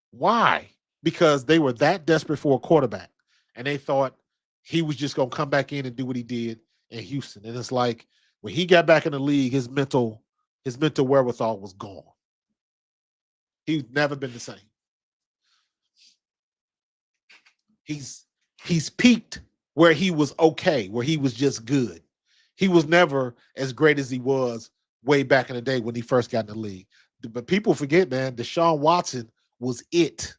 Why? Because they were that desperate for a quarterback, and they thought he was just going to come back in and do what he did in Houston. And it's like when he got back in the league, his mental wherewithal was gone. He's never been the same. He's peaked where he was okay, where he was just good. He was never as great as he was way back in the day when he first got in the league. But people forget, man, Deshaun Watson was it.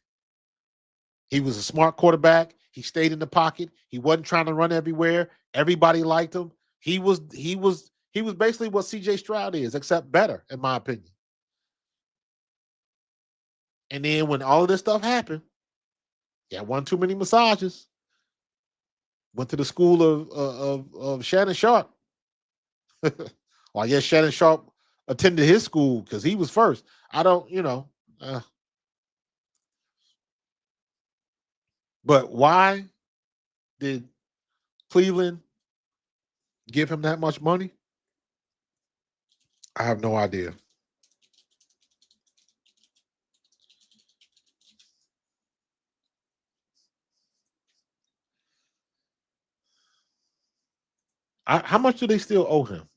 He was a smart quarterback. He stayed in the pocket. He wasn't trying to run everywhere. Everybody liked him. He was basically what CJ Stroud is, except better, in my opinion. And then when all of this stuff happened, he had one too many massages. Went to the school of Shannon Sharp. Well, I guess Shannon Sharp attended his school because he was first. I don't, but why did Cleveland give him that much money? I have no idea. How much do they still owe him?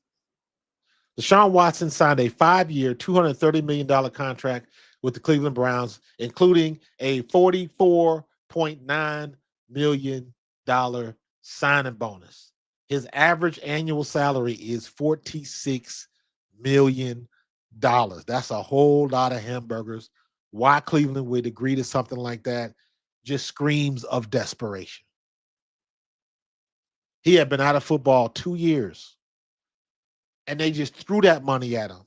Deshaun Watson signed a 5-year, $230 million contract with the Cleveland Browns, including a $44.9 million signing bonus. His average annual salary is $46 million. That's a whole lot of hamburgers. Why Cleveland would agree to something like that just screams of desperation. He had been out of football 2 years, and they just threw that money at him.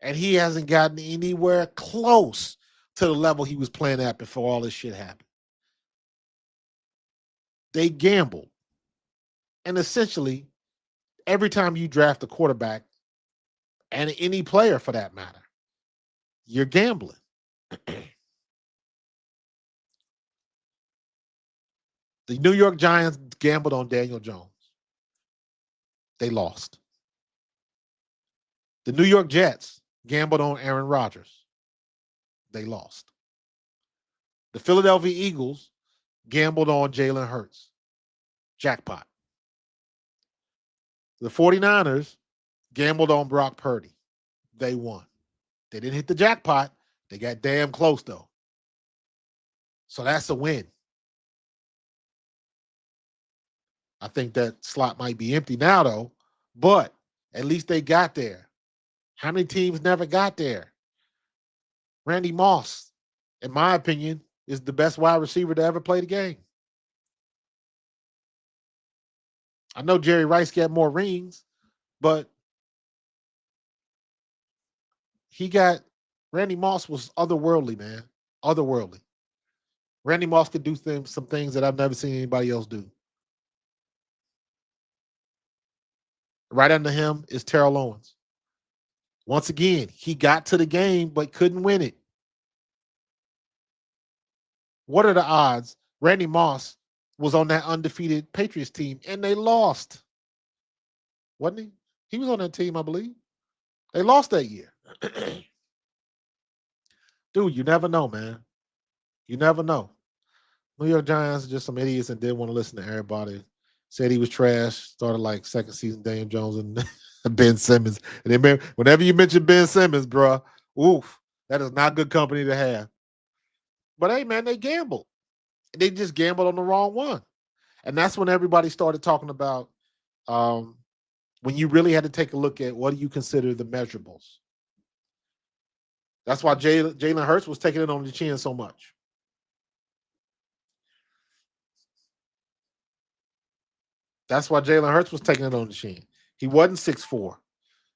And he hasn't gotten anywhere close to the level he was playing at before all this shit happened. They gambled. And essentially, every time you draft a quarterback, and any player for that matter, you're gambling. The New York Giants gambled on Daniel Jones. They lost. The New York Jets gambled on Aaron Rodgers. They lost. The Philadelphia Eagles gambled on Jalen Hurts. Jackpot. The 49ers gambled on Brock Purdy. They won. They didn't hit the jackpot. They got damn close, though. So that's a win. I think that slot might be empty now, though, but at least they got there. How many teams never got there? Randy Moss, in my opinion, is the best wide receiver to ever play the game. I know Jerry Rice got more rings, but Randy Moss was otherworldly, man. Otherworldly. Randy Moss could do some things that I've never seen anybody else do. Right under him is Terrell Owens. Once again, he got to the game but couldn't win it. What are the odds? Randy Moss was on that undefeated Patriots team and they lost. Wasn't he? He was on that team, I believe. They lost that year. Dude, you never know, man. You never know. New York Giants are just some idiots and didn't want to listen to everybody. Said he was trash. Started like second season Daniel Jones and Ben Simmons. And then whenever you mention Ben Simmons, bro, oof, that is not good company to have. But hey, man, they gambled. They just gambled on the wrong one. And that's when everybody started talking about when you really had to take a look at what do you consider the measurables. That's why Jalen Hurts was taking it on the chin so much. That's why Jalen Hurts was taking it on the chin. He wasn't 6'4".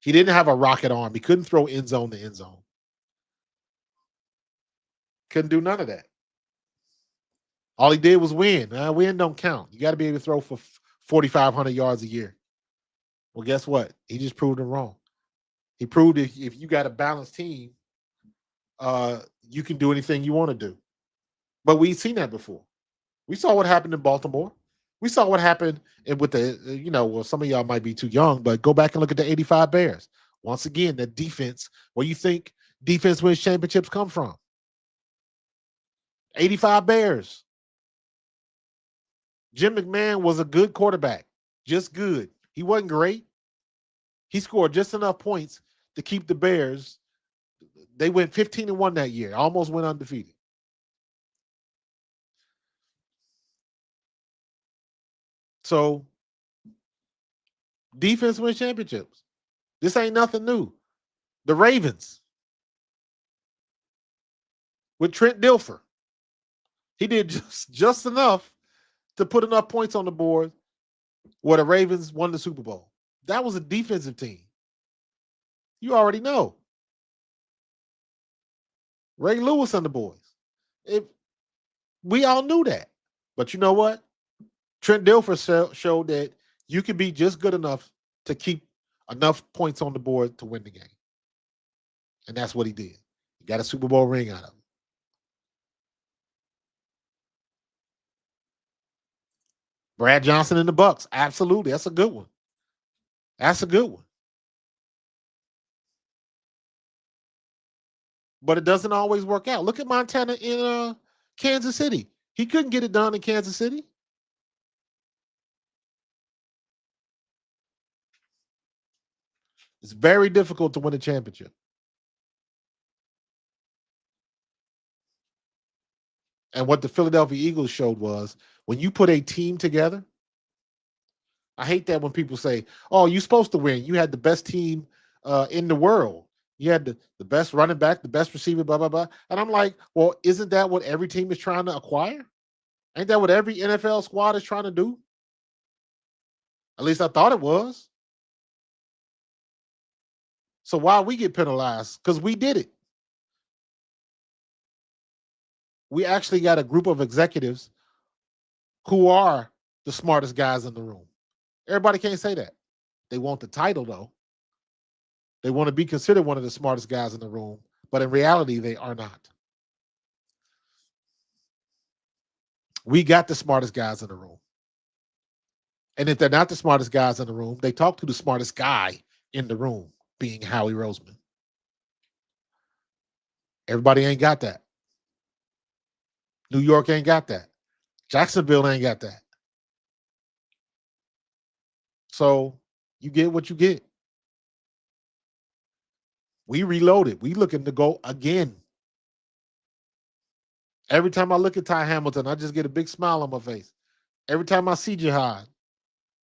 He didn't have a rocket arm. He couldn't throw end zone to end zone. Couldn't do none of that. All he did was win. Win don't count. You got to be able to throw for 4,500 yards a year. Well, guess what? He just proved it wrong. He proved if you got a balanced team, you can do anything you want to do. But we've seen that before. We saw what happened in Baltimore. We saw what happened with the, well, some of y'all might be too young, but go back and look at the 85 Bears. Once again, the defense, where you think defense wins championships come from. 85 Bears. Jim McMahon was a good quarterback, just good. He wasn't great. He scored just enough points to keep the Bears. They went 15-1 that year, almost went undefeated. So, defense wins championships. This ain't nothing new. The Ravens with Trent Dilfer. He did just enough to put enough points on the board where the Ravens won the Super Bowl. That was a defensive team. You already know. Ray Lewis and the boys. We all knew that. But you know what? Trent Dilfer showed that you can be just good enough to keep enough points on the board to win the game. And that's what he did. He got a Super Bowl ring out of it. Brad Johnson and the Bucks. Absolutely. That's a good one. That's a good one. But it doesn't always work out. Look at Montana in Kansas City. He couldn't get it done in Kansas City. It's very difficult to win a championship. And what the Philadelphia Eagles showed was when you put a team together, I hate that when people say, oh, you're supposed to win. You had the best team in the world. You had the best running back, the best receiver, blah, blah, blah. And I'm like, well, isn't that what every team is trying to acquire? Ain't that what every NFL squad is trying to do? At least I thought it was. So why we get penalized? Because we did it. We actually got a group of executives who are the smartest guys in the room. Everybody can't say that. They want the title, though. They want to be considered one of the smartest guys in the room, but in reality, they are not. We got the smartest guys in the room. And if they're not the smartest guys in the room, they talk to the smartest guy in the room, being Howie Roseman. Everybody ain't got that. New York ain't got that. Jacksonville ain't got that. So you get what you get. We reloaded. We looking to go again. Every time I look at Ty Hamilton, I just get a big smile on my face. Every time I see Jihad,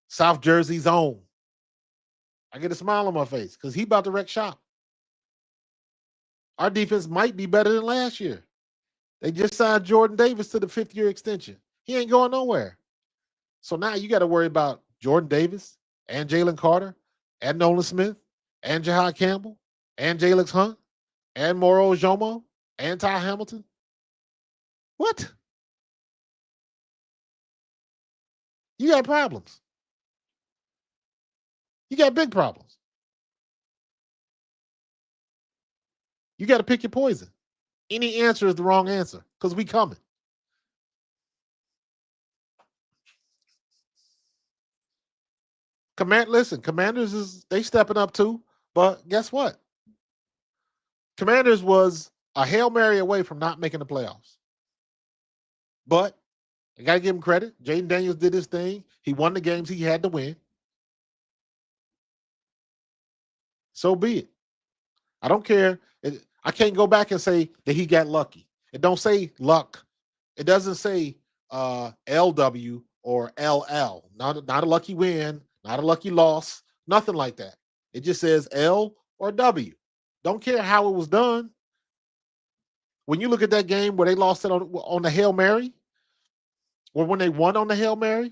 South Jersey's own, I get a smile on my face because he about to wreck shop. Our defense might be better than last year. They just signed Jordan Davis to the 5th-year extension. He ain't going nowhere. So now you got to worry about Jordan Davis and Jalen Carter and Nolan Smith and Jihad Campbell and Jalix Hunt and Moro Jomo and Ty Hamilton. What? You got problems. You got big problems. You got to pick your poison. Any answer is the wrong answer because we coming. Commanders they stepping up too, but guess what? Commanders was a Hail Mary away from not making the playoffs. But I got to give him credit. Jaden Daniels did his thing. He won the games he had to win. So be it. I don't care. I can't go back and say that he got lucky. It don't say luck. It doesn't say LW or LL. Not a lucky win, not a lucky loss, nothing like that. It just says L or W. Don't care how it was done. When you look at that game where they lost it on the Hail Mary, or when they won on the Hail Mary,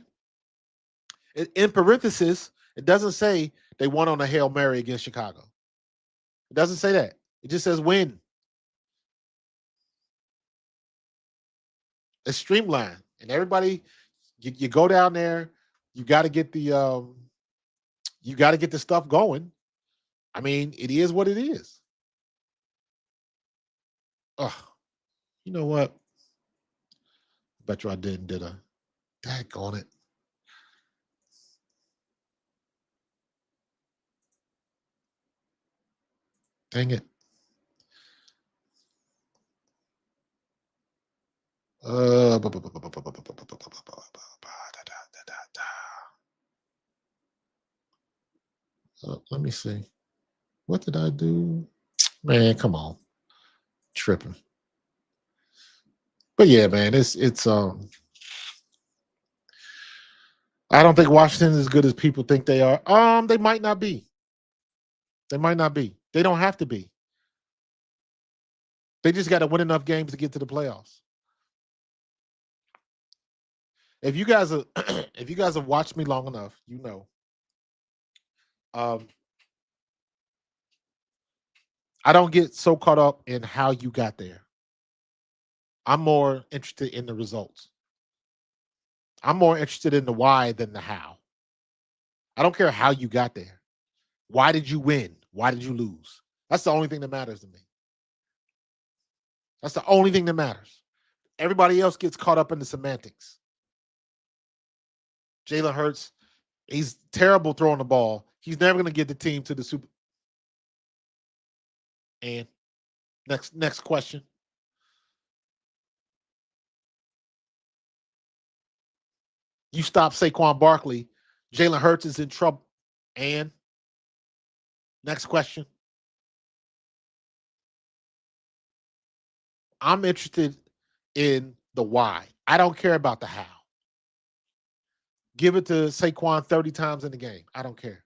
in parentheses, it doesn't say they won on a Hail Mary against Chicago. It doesn't say that. It just says win. It's streamlined. And everybody, you go down there, you got to get the stuff going. I mean, it is what it is. Oh, you know what? Bet you I did a daggone it. Dang it. Let me see. What did I do? Man, come on. Tripping. But yeah, man, it's I don't think Washington is as good as people think they are. They might not be. They might not be. They don't have to be. They just got to win enough games to get to the playoffs. If you guys have watched me long enough, you know. I don't get so caught up in how you got there. I'm more interested in the results. I'm more interested in the why than the how. I don't care how you got there. Why did you win? Why did you lose? That's the only thing that matters to me. That's the only thing that matters. Everybody else gets caught up in the semantics. Jalen Hurts, he's terrible throwing the ball. He's never going to get the team to the Super. And next question. You stop Saquon Barkley, Jalen Hurts is in trouble. And next question. I'm interested in the why. I don't care about the how. Give it to Saquon 30 times in the game. I don't care.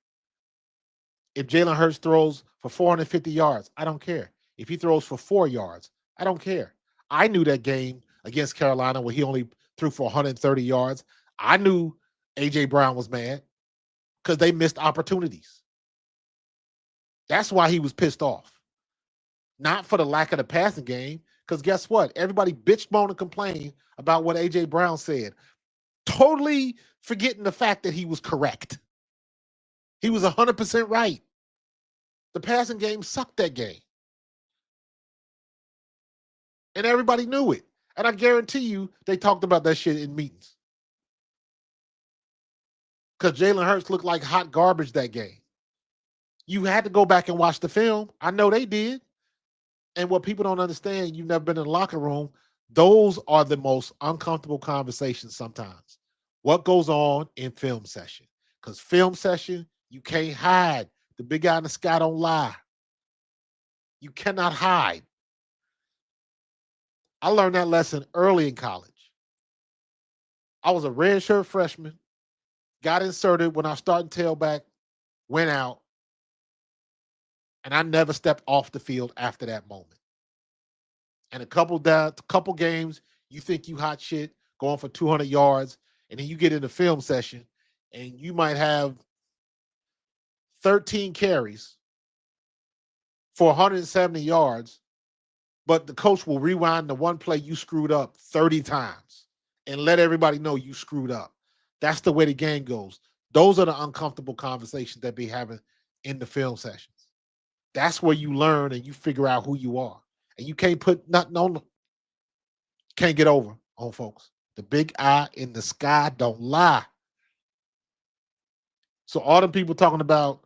If Jalen Hurts throws for 450 yards, I don't care. If he throws for 4 yards, I don't care. I knew that game against Carolina where he only threw for 130 yards. I knew A.J. Brown was mad because they missed opportunities. That's why he was pissed off. Not for the lack of the passing game, because guess what? Everybody bitched, moaned, and complained about what A.J. Brown said. Totally forgetting the fact that he was correct. He was 100% right. The passing game sucked that game. And everybody knew it. And I guarantee you they talked about that shit in meetings. Because Jalen Hurts looked like hot garbage that game. You had to go back and watch the film. I know they did. And what people don't understand, you've never been in the locker room, those are the most uncomfortable conversations sometimes. What goes on in film session? Because film session, you can't hide. The big guy in the sky don't lie. You cannot hide. I learned that lesson early in college. I was a redshirt freshman, got inserted when our starting tailback went out, and I never stepped off the field after that moment. And a couple games, you think you hot shit, going for 200 yards, and then you get in the film session, and you might have 13 carries for 170 yards, but the coach will rewind the one play you screwed up 30 times and let everybody know you screwed up. That's the way the game goes. Those are the uncomfortable conversations that be having in the film sessions. That's where you learn and you figure out who you are. And you can't put nothing on them. Can't get over on folks. The big eye in the sky don't lie. So all the people talking about,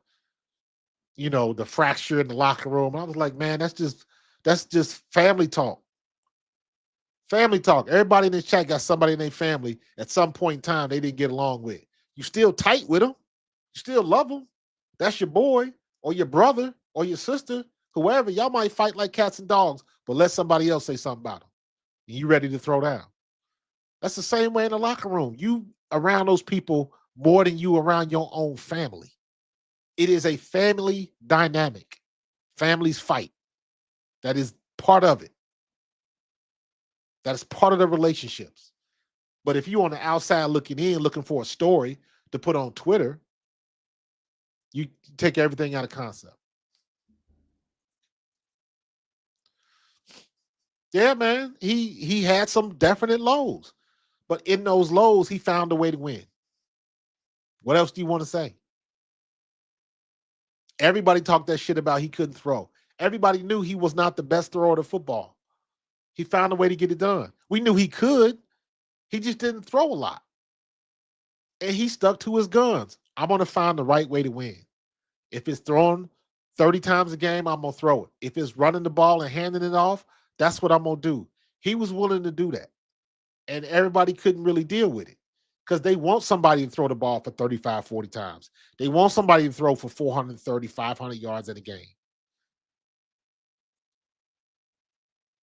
the fracture in the locker room, I was like, man, that's just family talk. Family talk. Everybody in this chat got somebody in their family at some point in time they didn't get along with. You still tight with them. You still love them. That's your boy or your brother or your sister, whoever. Y'all might fight like cats and dogs, but let somebody else say something about them. And you ready to throw down. That's the same way in the locker room. You around those people more than you around your own family. It is a family dynamic. Families fight. That is part of it. That is part of the relationships. But if you're on the outside looking in, looking for a story to put on Twitter, you take everything out of concept. Yeah, man. He had some definite lows. But in those lows, he found a way to win. What else do you want to say? Everybody talked that shit about he couldn't throw. Everybody knew he was not the best thrower of football. He found a way to get it done. We knew he could. He just didn't throw a lot. And he stuck to his guns. I'm going to find the right way to win. If it's thrown 30 times a game, I'm going to throw it. If it's running the ball and handing it off, that's what I'm going to do. He was willing to do that. And everybody couldn't really deal with it because they want somebody to throw the ball for 35, 40 times. They want somebody to throw for 430, 500 yards in a game.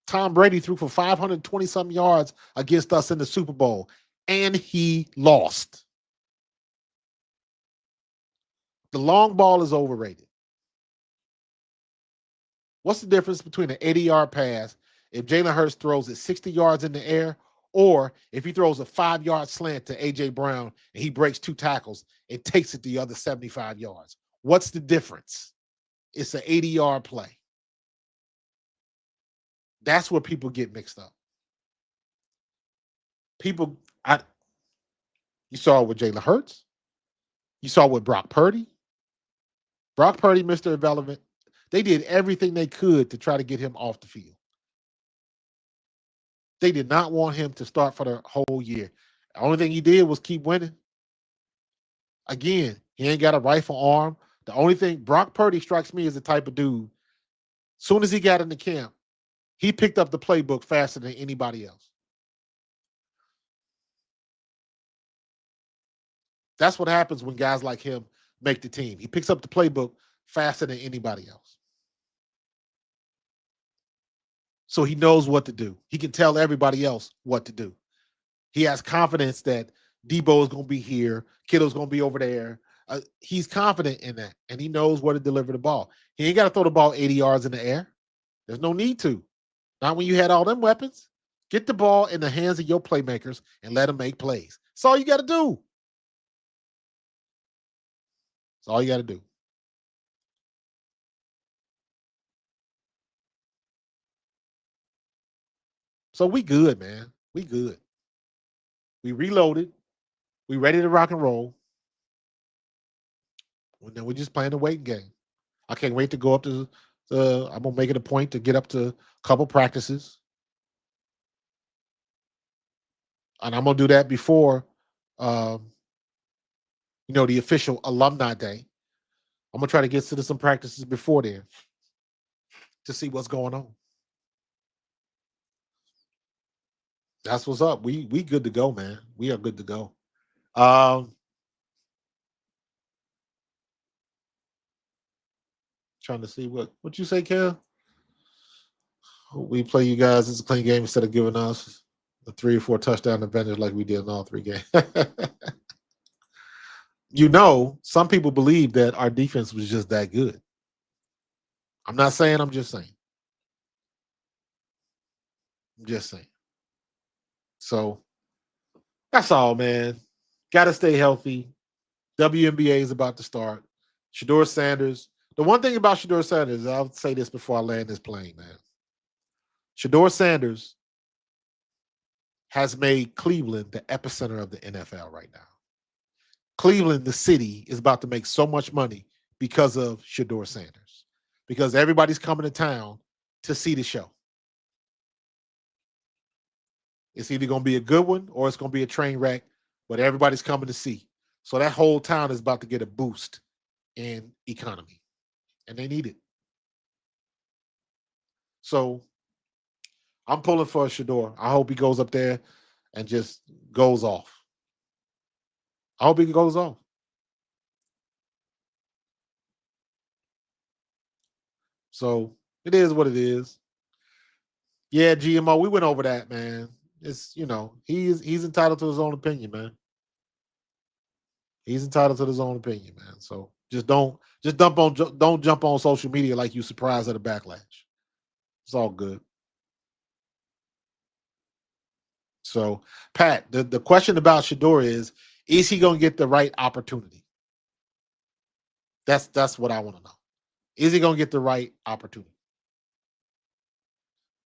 Tom Brady threw for 520-something yards against us in the Super Bowl, and he lost. The long ball is overrated. What's the difference between an 80-yard pass if Jalen Hurts throws it 60 yards in the air, or if he throws a 5-yard slant to A.J. Brown and he breaks 2 tackles and takes it the other 75 yards? What's the difference? It's an 80-yard play. That's where people get mixed up. You saw it with Jalen Hurts. You saw it with Brock Purdy. Brock Purdy, Mr. Irrelevant. They did everything they could to try to get him off the field. They did not want him to start for the whole year. The only thing he did was keep winning. Again, he ain't got a rifle arm. The only thing, Brock Purdy strikes me as the type of dude, soon as he got into camp, he picked up the playbook faster than anybody else. That's what happens when guys like him make the team. He picks up the playbook faster than anybody else. So he knows what to do. He can tell everybody else what to do. He has confidence that Debo is going to be here. Kittle's going to be over there. He's confident in that, and he knows where to deliver the ball. He ain't got to throw the ball 80 yards in the air. There's no need to. Not when you had all them weapons. Get the ball in the hands of your playmakers and let them make plays. That's all you got to do. That's all you got to do. So we good, man. We good. We reloaded. We ready to rock and roll. And then we're just playing the waiting game. I can't wait to go up to I'm gonna make it a point to get up to a couple practices. And I'm gonna do that before the official alumni day. I'm gonna try to get to some practices before then to see what's going on. That's what's up. We good to go, man. We are good to go. Trying to see what you say, Kel. We play you guys. It's a clean game instead of giving us a 3 or 4 touchdown advantage like we did in all 3 games. Some people believe that our defense was just that good. I'm not saying, I'm just saying. I'm just saying. So that's all, man. Got to stay healthy. WNBA is about to start. Shedeur Sanders. The one thing about Shedeur Sanders, I'll say this before I land this plane, man. Shedeur Sanders has made Cleveland the epicenter of the NFL right now. Cleveland, the city, is about to make so much money because of Shedeur Sanders. Because everybody's coming to town to see the show. It's either going to be a good one or it's going to be a train wreck, but everybody's coming to see. So that whole town is about to get a boost in economy, and they need it. So I'm pulling for Shedeur. I hope he goes up there and just goes off. I hope he goes off. So it is what it is. Yeah, GMO, we went over that, man. It's he's entitled to his own opinion, man. He's entitled to his own opinion, man. So don't jump on social media like you surprised at a backlash. It's all good. So, Pat, the question about Shedeur is he going to get the right opportunity? That's what I want to know. Is he going to get the right opportunity?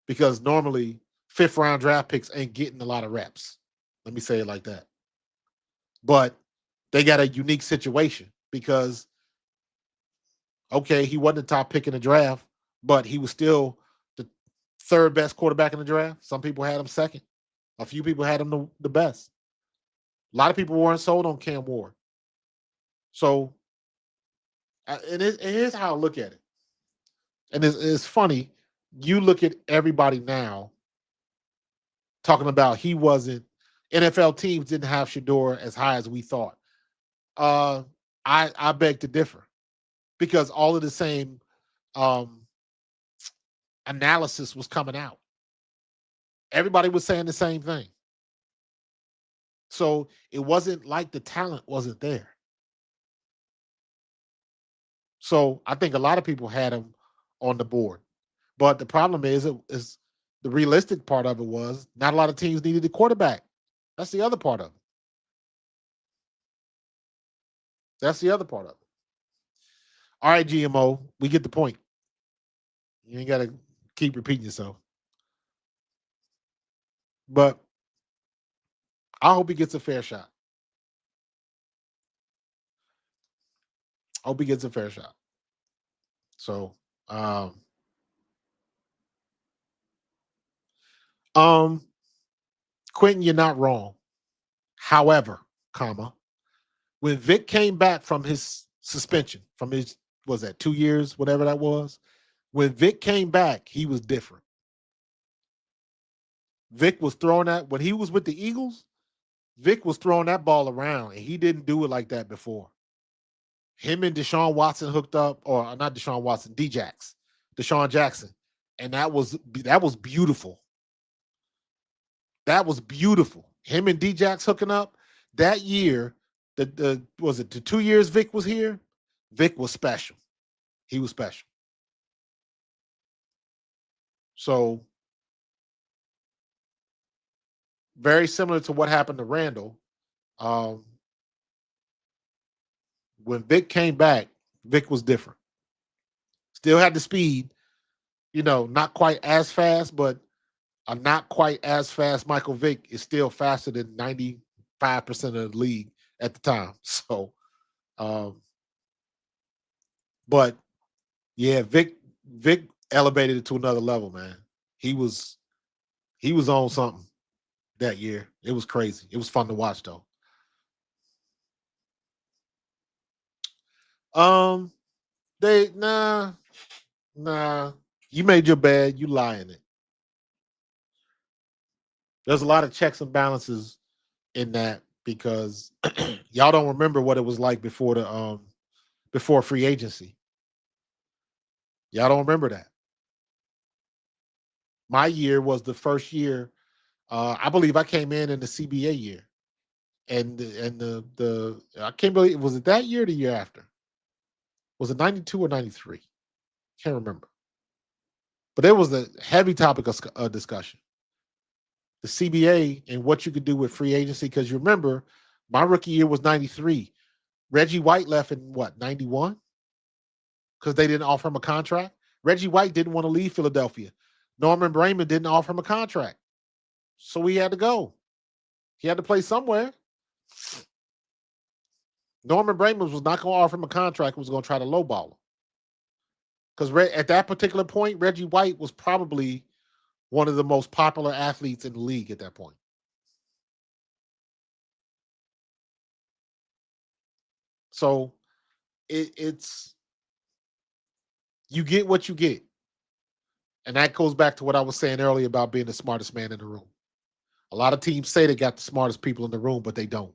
Because normally 5th round draft picks ain't getting a lot of reps. Let me say it like that. But they got a unique situation because, okay, he wasn't the top pick in the draft, but he was still the 3rd best quarterback in the draft. Some people had him 2nd. A few people had him the best. A lot of people weren't sold on Cam Ward. So, and here's how I look at it. And it's funny. You look at everybody now talking about he wasn't, NFL teams didn't have Shedeur as high as we thought. Uh, I beg to differ because all of the same um, analysis was coming out. Everybody was saying the same thing. So it wasn't like the talent wasn't there. So I think a lot of people had him on the board. But the problem is the realistic part of it was not a lot of teams needed a quarterback. That's the other part of it. That's the other part of it. All right, GMO, we get the point. You ain't got to keep repeating yourself. But I hope he gets a fair shot. I hope he gets a fair shot. So, um, Quentin, you're not wrong. However, comma, when Vic came back from his suspension, from his, was that 2 years, whatever that was, when Vic came back, he was different. Vic was throwing that, when he was with the Eagles, Vic was throwing that ball around, and he didn't do it like that before. Him and Deshaun Watson hooked up, or not Deshaun Watson, Deshaun Jackson, and that was beautiful. That was beautiful. Him and Djax hooking up that year. The was it the 2 years Vic was here? Vic was special. He was special. So very similar to what happened to Randall. Um, when Vic came back, Vic was different. Still had the speed, not quite as fast, but a not quite as fast Michael Vick is still faster than 95% of the league at the time. So, um, but yeah, Vic elevated it to another level, man. He was on something that year. It was crazy. It was fun to watch though. Um, they nah. You made your bed. You lie in it. There's a lot of checks and balances in that because y'all don't remember what it was like before before free agency. Y'all don't remember that. My year was the first year. I believe I came in the CBA year, and the I can't believe, was it that year or the year after? Was it 92 or 93? Can't remember. But there was a heavy topic of discussion. The CBA and what you could do with free agency. Because you remember, my rookie year was 93. Reggie White left in what, 91? Because they didn't offer him a contract. Reggie White didn't want to leave Philadelphia. Norman Brayman didn't offer him a contract. So he had to go. He had to play somewhere. Norman Brayman was not going to offer him a contract. Was going to try to lowball him. Because at that particular point, Reggie White was probably one of the most popular athletes in the league at that point. So it's you get what you get. And that goes back to what I was saying earlier about being the smartest man in the room. A lot of teams say they got the smartest people in the room, but they don't.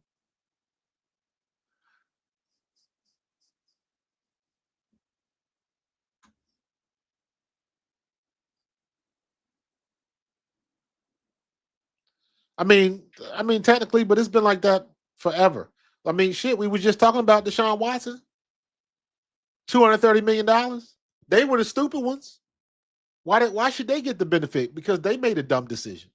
I mean, technically, but it's been like that forever. I mean, shit, we were just talking about Deshaun Watson. $230 million. They were the stupid ones. Why should they get the benefit? Because they made a dumb decision.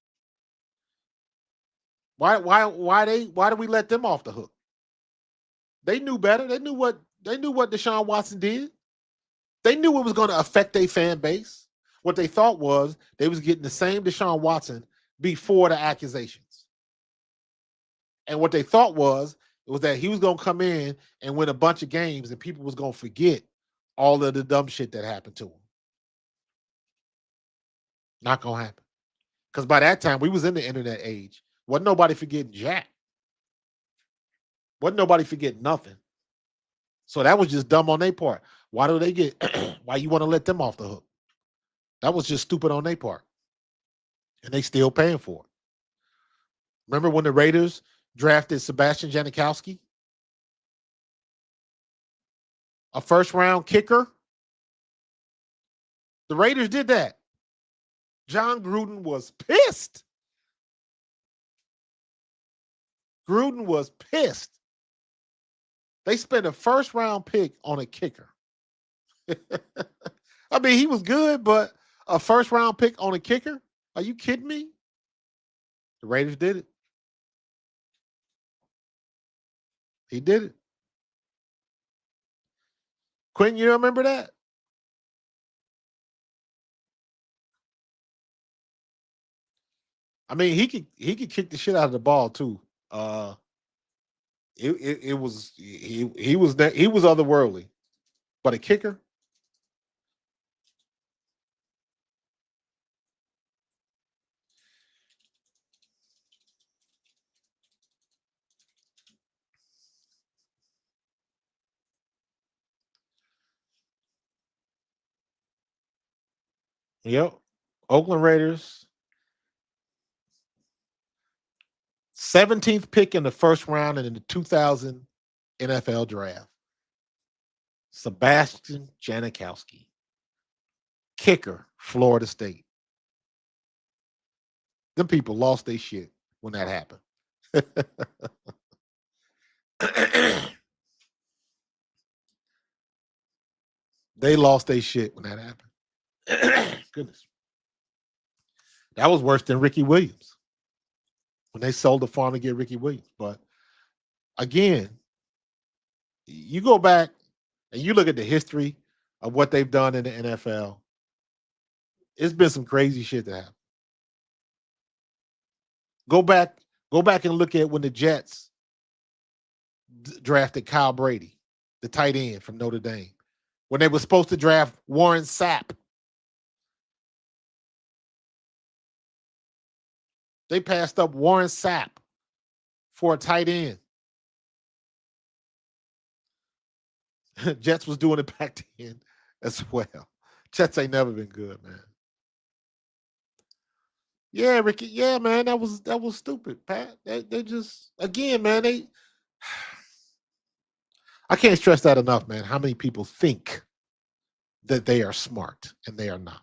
Why do we let them off the hook? They knew better. They knew what Deshaun Watson did. They knew it was going to affect their fan base. What they thought was they was getting the same Deshaun Watson before the accusations. And what they thought was that he was going to come in and win a bunch of games and people was going to forget all of the dumb shit that happened to him. Not going to happen. Because by that time, we was in the internet age. Wasn't nobody forgetting Jack. Wasn't nobody forgetting nothing. So that was just dumb on their part. Why do they get, why you want to let them off the hook? That was just stupid on their part. And they still paying for it. Remember when the Raiders drafted Sebastian Janikowski? A first-round kicker? The Raiders did that. John Gruden was pissed. Gruden was pissed. They spent a first-round pick on a kicker. I mean, he was good, but a first-round pick on a kicker? Are you kidding me? The Raiders did it. He did it. Quentin, you remember that? I mean, he could kick the shit out of the ball too. He was otherworldly, but a kicker. Yep. Oakland Raiders. 17th pick in the first round and in the 2000 NFL draft. Sebastian Janikowski. Kicker, Florida State. Them people lost their shit when that happened. They lost their shit when that happened. Goodness. That was worse than Ricky Williams when they sold the farm to get Ricky Williams. But again, you go back and you look at the history of what they've done in the NFL. It's been some crazy shit that happened. Go back and look at when the Jets drafted Kyle Brady, the tight end from Notre Dame, when they were supposed to draft Warren Sapp. They passed up Warren Sapp for a tight end. Jets was doing it back then as well. Jets ain't never been good, man. Yeah, Ricky. Yeah, man, that was stupid, Pat. They just, again, man, I can't stress that enough, man. How many people think that they are smart and they are not?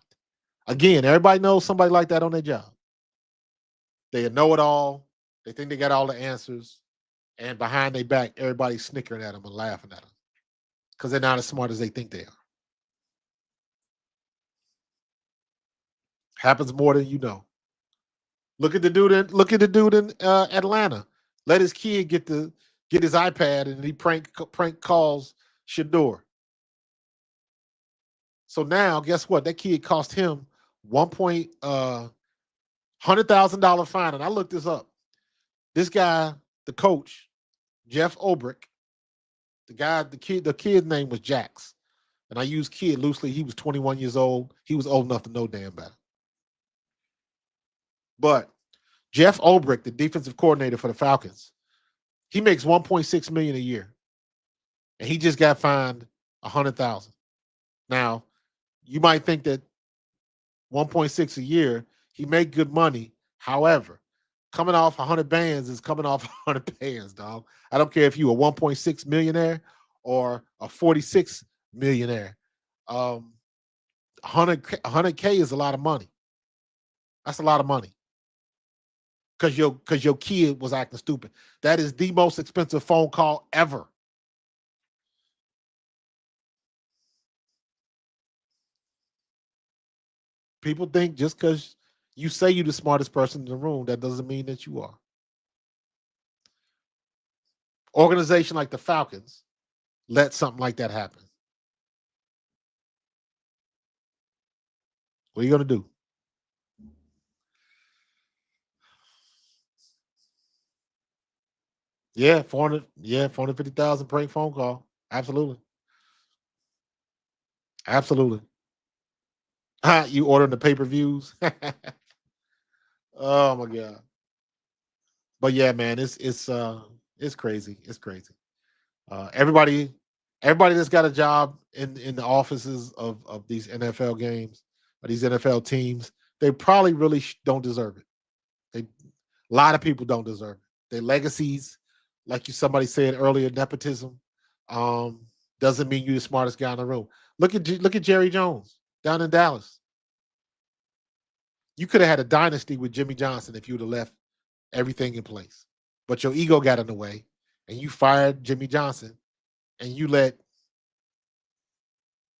Again, everybody knows somebody like that on their job. They know it all. They think they got all the answers, and behind their back, everybody's snickering at them and laughing at them because they're not as smart as they think they are. Happens more than you know. Look at the dude in Atlanta. Let his kid get his iPad and he prank calls Shedeur. So now, guess what? That kid cost him $100,000 fine. And I looked this up. This guy, the coach, Jeff Ulbrich, the kid's name was Jax. And I use kid loosely. He was 21 years old. He was old enough to know damn better. But Jeff Ulbrich, the defensive coordinator for the Falcons, he makes $1.6 million a year. And he just got fined $100,000. Now, you might think that 1.6 a year, he made good money. However, coming off 100 bands is coming off 100 bands, dog. I don't care if you a 1.6 millionaire or a 46 millionaire. 100K is a lot of money. That's a lot of money. because your kid was acting stupid. That is the most expensive phone call ever. People think just because you say you're the smartest person in the room, that doesn't mean that you are. Organization like the Falcons let something like that happen. What are you gonna do? Yeah, 400. Yeah, 450,000 prank phone call. Absolutely, absolutely. You ordering the pay per views? Oh my god! But yeah, man, it's crazy. It's crazy. Everybody, everybody that's got a job in the offices of these NFL games or these NFL teams, they probably really don't deserve it. They A lot of people don't deserve it. Their legacies, like you somebody said earlier, nepotism, um, doesn't mean you're the smartest guy in the room. Look at Jerry Jones down in Dallas. You could have had a dynasty with Jimmy Johnson if you'd have left everything in place. But your ego got in the way, and you fired Jimmy Johnson, and you let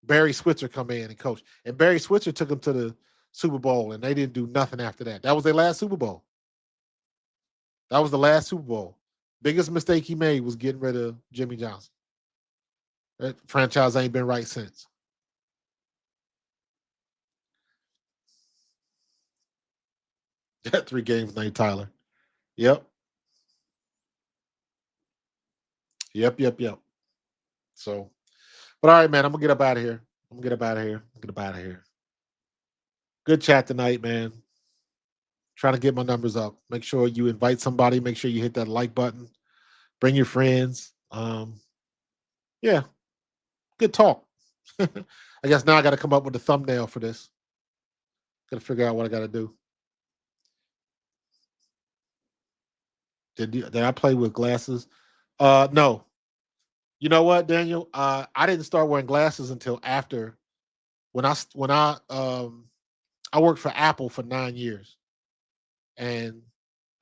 Barry Switzer come in and coach. And Barry Switzer took them to the Super Bowl, and they didn't do nothing after that. That was their last Super Bowl. That was the last Super Bowl. Biggest mistake he made was getting rid of Jimmy Johnson. That franchise ain't been right since. That 3 games named Tyler. Yep. Yep. So, but all right, man, I'm gonna get up out of here. I'm gonna get up out of here. Get up out of here. Good chat tonight, man. Trying to get my numbers up. Make sure you invite somebody. Make sure you hit that like button. Bring your friends. Yeah, good talk. I guess now I got to come up with a thumbnail for this. Got to figure out what I got to do. Did I play with glasses? No. You know what, Daniel? I didn't start wearing glasses until after when I worked for Apple for 9 years, and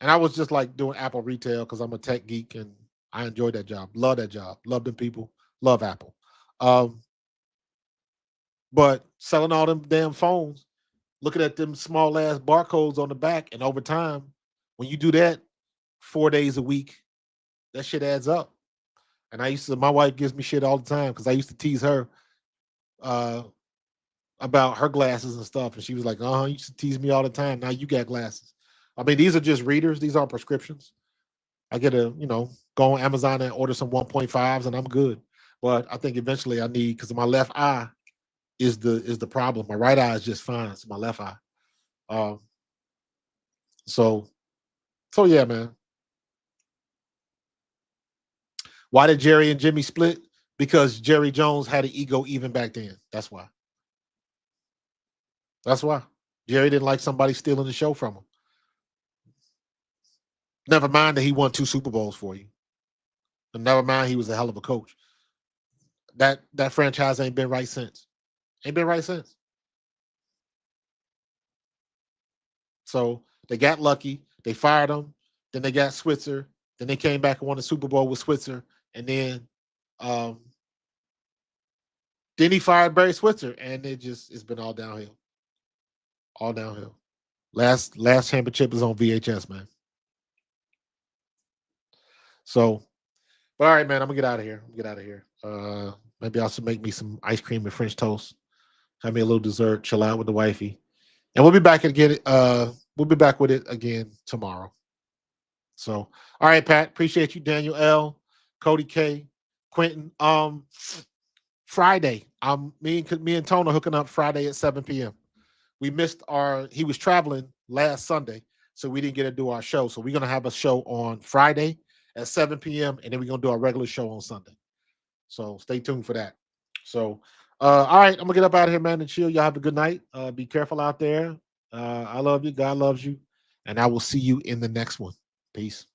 I was just like doing Apple retail because I'm a tech geek and I enjoyed that job. Love that job. Love them people. Love Apple. Um, but selling all them damn phones, looking at them small ass barcodes on the back, and over time, when you do that 4 days a week, that shit adds up. And my wife gives me shit all the time because I used to tease her uh, about her glasses and stuff. And she was like, you used to tease me all the time. Now you got glasses. I mean, these are just readers, these aren't prescriptions. I get go on Amazon and order some 1.5s and I'm good. But I think eventually I need, because my left eye is the problem. My right eye is just fine. It's my left eye. Um, so yeah, man. Why did Jerry and Jimmy split? Because Jerry Jones had an ego even back then. That's why. That's why. Jerry didn't like somebody stealing the show from him. Never mind that he won 2 Super Bowls for you. And never mind he was a hell of a coach. That franchise ain't been right since. Ain't been right since. So they got lucky. They fired him. Then they got Switzer. Then they came back and won the Super Bowl with Switzer. And then he fired Barry Switzer. And it's been all downhill. All downhill. Last championship is on VHS, man. So, but all right, man, I'm gonna get out of here. Maybe I'll make me some ice cream and French toast. Have me a little dessert, chill out with the wifey. And we'll be back again. We'll be back with it again tomorrow. So, all right, Pat. Appreciate you, Daniel L, Cody K, Quentin. Friday. Me and Tone are hooking up Friday at 7 p.m. We missed he was traveling last Sunday, so we didn't get to do our show. So we're gonna have a show on Friday at 7 p.m. and then we're gonna do our regular show on Sunday. So stay tuned for that. So all right, I'm gonna get up out of here, man, and chill. Y'all have a good night. Be careful out there. I love you. God loves you. And I will see you in the next one. Peace.